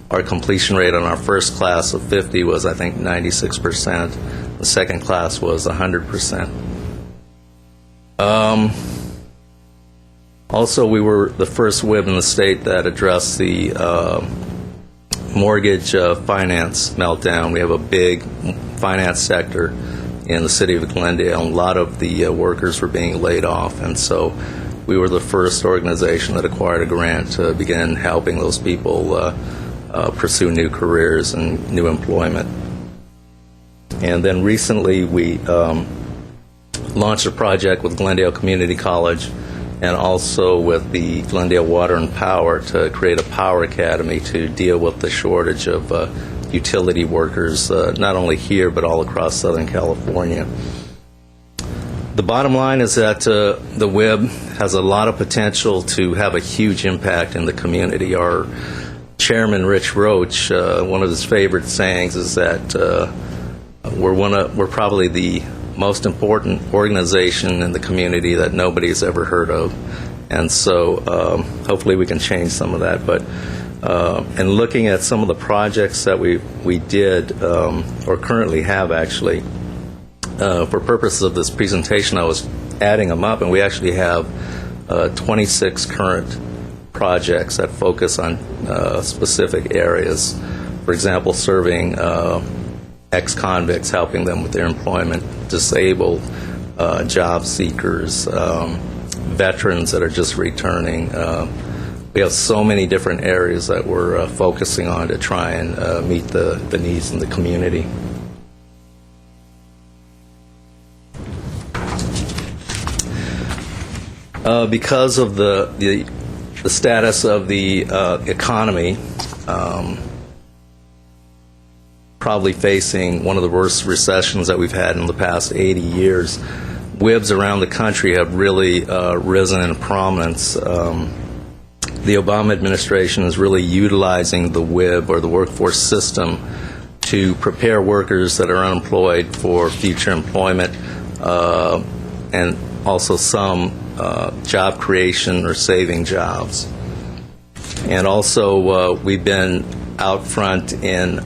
our completion rate on our first class of 50 was, I think, 96%. The second class was 100%. Also, we were the first WIB in the state that addressed the mortgage finance meltdown. We have a big finance sector in the city of Glendale, and a lot of the workers were being laid off, and so we were the first organization that acquired a grant to begin helping those people pursue new careers and new employment. And then recently we launched a project with Glendale Community College and also with the Glendale Water and Power to create a power academy to deal with the shortage of utility workers, not only here but all across Southern California. The bottom line is that the WIB has a lot of potential to have a huge impact in the community. Our chairman, Rich Roach, one of his favorite sayings is that we're probably the most important organization in the community that nobody's ever heard of. And so hopefully we can change some of that. But in looking at some of the projects that we did or currently have, actually, for purposes of this presentation, I was adding them up, and we actually have 26 current projects that focus on specific areas. For example, serving ex-convicts, helping them with their employment, disabled, job seekers, veterans that are just returning. We have so many different areas that we're focusing on to try and meet the needs in the community. Because of the status of the economy, probably facing one of the worst recessions that we've had in the past 80 years, WIBs around the country have really risen in prominence. The Obama administration is really utilizing the WIB, or the workforce system, to prepare workers that are unemployed for future employment, and also some job creation or saving jobs. And also we've been out front in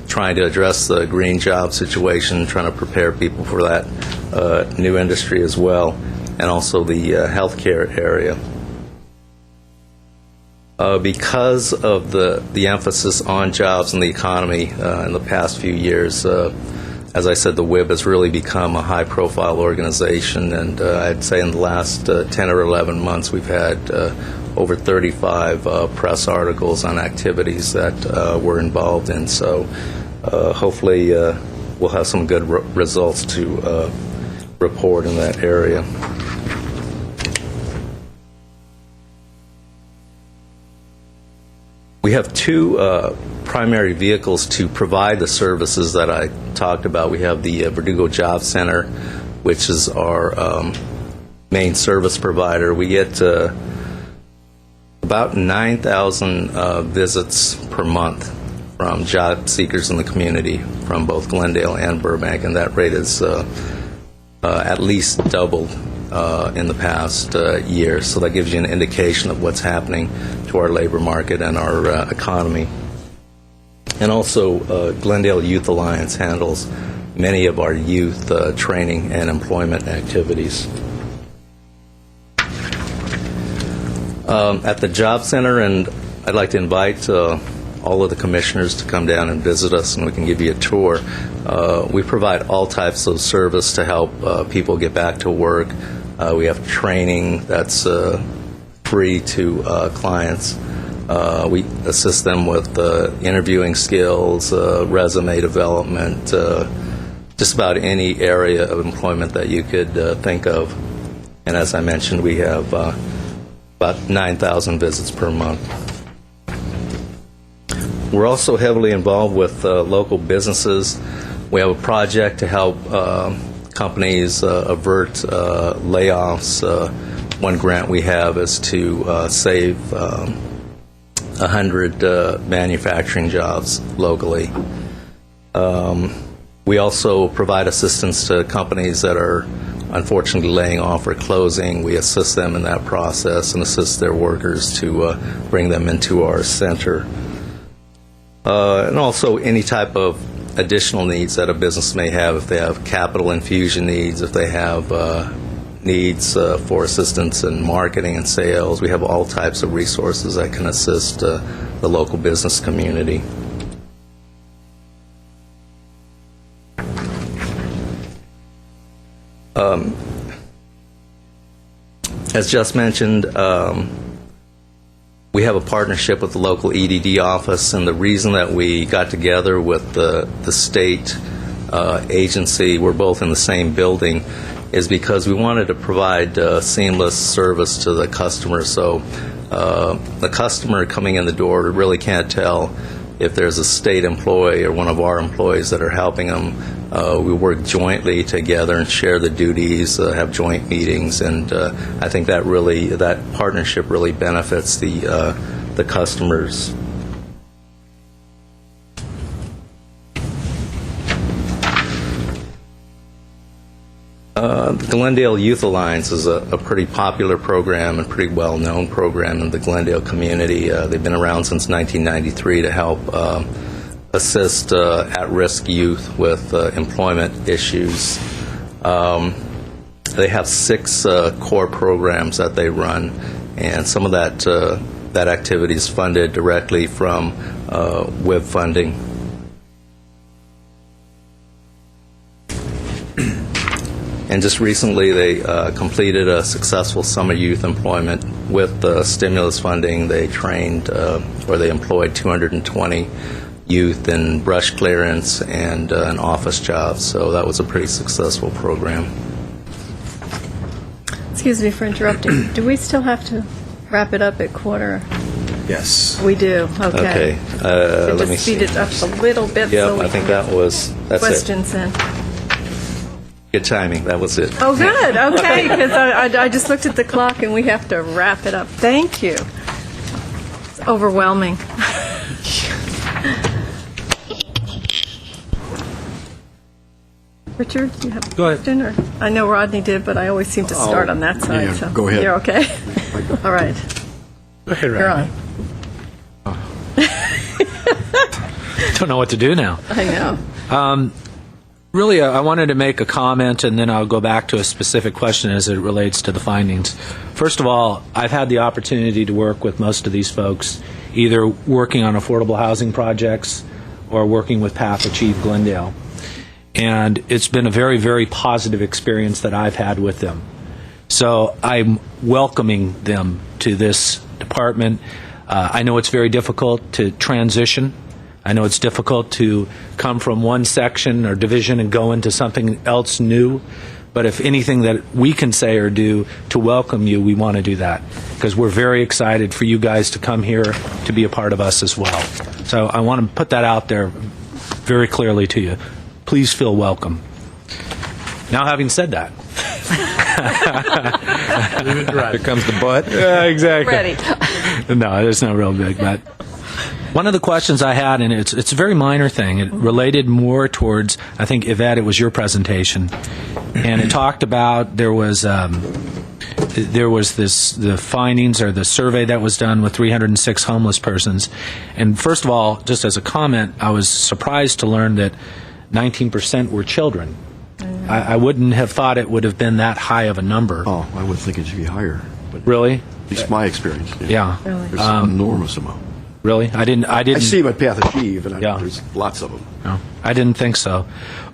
trying to address the green job situation, trying to prepare people for that new industry as well, and also the healthcare area. Because of the emphasis on jobs and the economy in the past few years, as I said, the WIB has really become a high-profile organization, and I'd say in the last 10 or 11 months we've had over 35 press articles on activities that we're involved in. So hopefully we'll have some good results to report in that area. We have two primary vehicles to provide the services that I talked about. We have the Verdugo Job Center, which is our main service provider. We get about 9,000 visits per month from job seekers in the community from both Glendale and Burbank, and that rate is at least doubled in the past year. So that gives you an indication of what's happening to our labor market and our economy. And also, Glendale Youth Alliance handles many of our youth training and employment activities. At the Job Center, and I'd like to invite all of the commissioners to come down and visit us, and we can give you a tour. We provide all types of service to help people get back to work. We have training that's free to clients. We assist them with interviewing skills, resume development, just about any area of employment that you could think of. And as I mentioned, we have about 9,000 visits per month. We're also heavily involved with local businesses. We have a project to help companies avert layoffs. One grant we have is to save 100 manufacturing jobs locally. We also provide assistance to companies that are unfortunately laying off or closing. We assist them in that process and assist their workers to bring them into our center. And also any type of additional needs that a business may have, if they have capital infusion needs, if they have needs for assistance in marketing and sales. We have all types of resources that can assist the local business community. As just mentioned, we have a partnership with the local EDD office, and the reason that we got together with the state agency, we're both in the same building, is because we wanted to provide seamless service to the customer. So the customer coming in the door really can't tell if there's a state employee or one of our employees that are helping them. We work jointly together and share the duties, have joint meetings, and I think that partnership really benefits the customers. The Glendale Youth Alliance is a pretty popular program and pretty well-known program in the Glendale community. They've been around since 1993 to help assist at-risk youth with employment issues. They have 6 core programs that they run, and some of that activity is funded directly from WIB funding. And just recently, they completed a successful summer youth employment with stimulus funding. They trained, or they employed 220 youth in brush clearance and an office job. So that was a pretty successful program. Excuse me for interrupting. Do we still have to wrap it up at quarter? Yes. We do. Okay. Let me just see. speed it up a little bit. Yep, so we I think can that's get it. questions in. Good timing. That was it. Oh, good. Okay, because I just looked at the clock and we have to wrap it up. Thank you. It's overwhelming. Richard, do you have a Go ahead. question? Or, I know Rodney did, but I always seem to start on that side. yeah, so go ahead. You're okay? All right. Go ahead, You're Rodney. on. Don't know what to do now. I know. Really, I wanted to make a comment, and then I'll go back to a specific question as it relates to the findings. First of all, I've had the opportunity to work with most of these folks, either working on affordable housing projects or working with Path Achieve Glendale. And it's been a very, very positive experience that I've had with them. So I'm welcoming them to this department. I know it's very difficult to transition. I know it's difficult to come from one section or division and go into something else new. But if anything that we can say or do to welcome you, we want to do that. Because we're very excited for you guys to come here to be a part of us as well. So I want to put that out there very clearly to you. Please feel welcome. Now, having said that, Here comes the butt. yeah, exactly. Ready. No, it's not real big, but one of the questions I had, and it's a very minor thing, it related more towards, I think, Yvette, it was your presentation, and it talked about there was the findings or the survey that was done with 306 homeless persons. And first of all, just as a comment, I was surprised to learn that 19% were children. I wouldn't have thought it would have been that high of a number. Oh, I would think it should be higher. But Really? at least my experience. Yeah. There's an enormous amount. Really? I didn't. I see them at Path Achieve, and Yeah. there's lots of them. No, I didn't think so.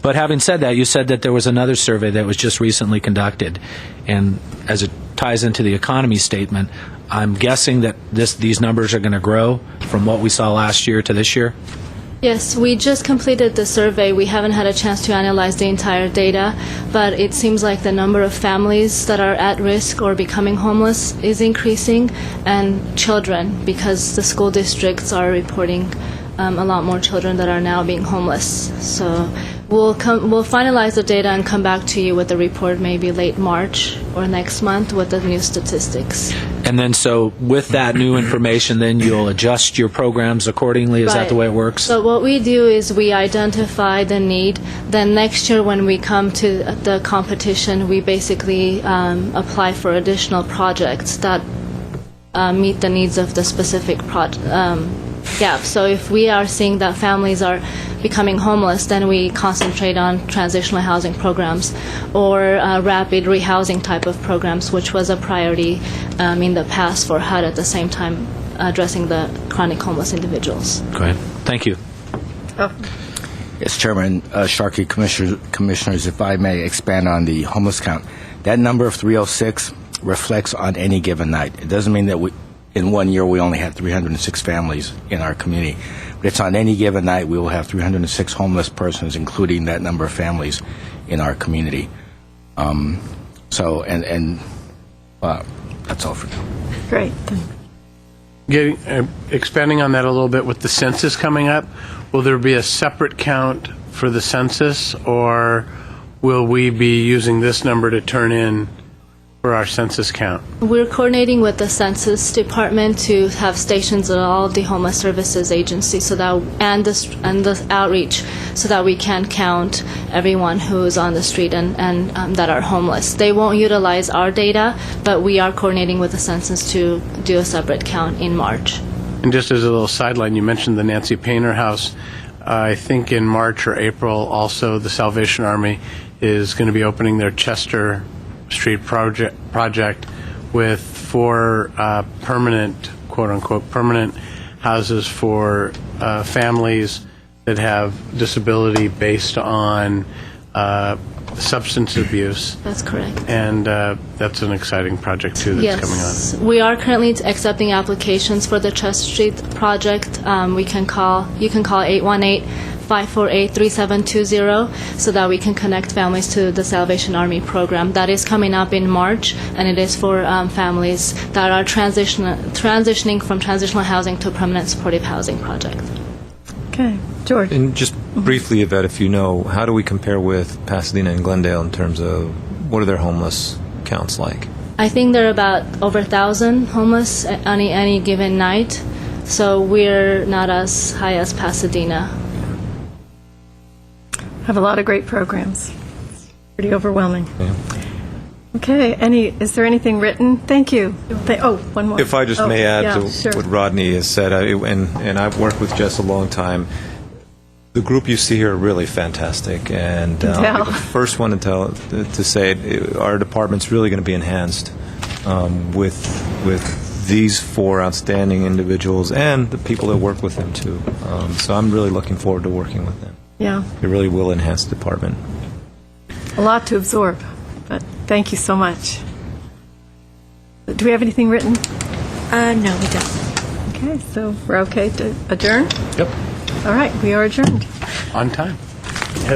But having said that, you said that there was another survey that was just recently conducted, and as it ties into the economy statement, I'm guessing that these numbers are going to grow from what we saw last year to this year. Yes, we just completed the survey. We haven't had a chance to analyze the entire data, but it seems like the number of families that are at risk or becoming homeless is increasing, and children, because the school districts are reporting a lot more children that are now being homeless. So we'll finalize the data and come back to you with the report maybe late March or next month with the new statistics. And then, so with that new information, then you'll adjust your programs accordingly? Is that the way it works? So what we do is we identify the need. Then next year when we come to the competition, we basically apply for additional projects that meet the needs of the specific gap. So if we are seeing that families are becoming homeless, then we concentrate on transitional housing programs or rapid rehousing type of programs, which was a priority in the past for HUD, at the same time addressing the chronic homeless individuals. Okay. Thank you. Yes, Chairman Sharkey, Commissioners, if I may expand on the homeless count. That number of 306 reflects on any given night. It doesn't mean that in 1 year we only had 306 families in our community. But it's on any given night we will have 306 homeless persons, including that number of families in our community. So, and that's all for now. Great. Expanding on that a little bit with the census coming up, will there be a separate count for the census, or will we be using this number to turn in for our census count? We're coordinating with the Census Department to have stations at all the homeless services agencies, so that and the outreach, so that we can count everyone who's on the street and that are homeless. They won't utilize our data, but we are coordinating with the census to do a separate count in March. And just as a little sideline, you mentioned the Nancy Painter House. I think in March or April, also the Salvation Army is going to be opening their Chester Street project with 4 permanent, quote-unquote, permanent houses for families that have disability based on substance abuse. That's correct. And that's an exciting project, too, that's coming on. Yes, we are currently accepting applications for the Chester Street project. You can call 818-548-3720 so that we can connect families to the Salvation Army program. That is coming up in March, and it is for families that are transitioning from transitional housing to permanent supportive housing project. Okay. George. And just briefly, Yvette, if you know, how do we compare with Pasadena and Glendale in terms of what are their homeless counts like? I think there are about over 1,000 homeless on any given night, so we're not as high as Pasadena. Have a lot of great programs. It's pretty overwhelming. Yeah. Okay. Is there anything written? Thank you. One more. If I just may add to sure. what Rodney has said, and I've worked with Jess a long time, the group you see here are really fantastic, and I'm the first one to say it, our department's really going to be enhanced with these 4 outstanding individuals and the people that work with them too. So I'm really looking forward to working with them. Yeah. It really will enhance the department. A lot to absorb, but thank you so much. Do we have anything written? No, we don't. Okay, so we're okay to adjourn? Yep. All right, we are adjourned. On time.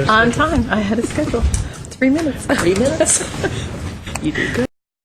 On time. I had a schedule. 3 minutes. 3 minutes? You did good.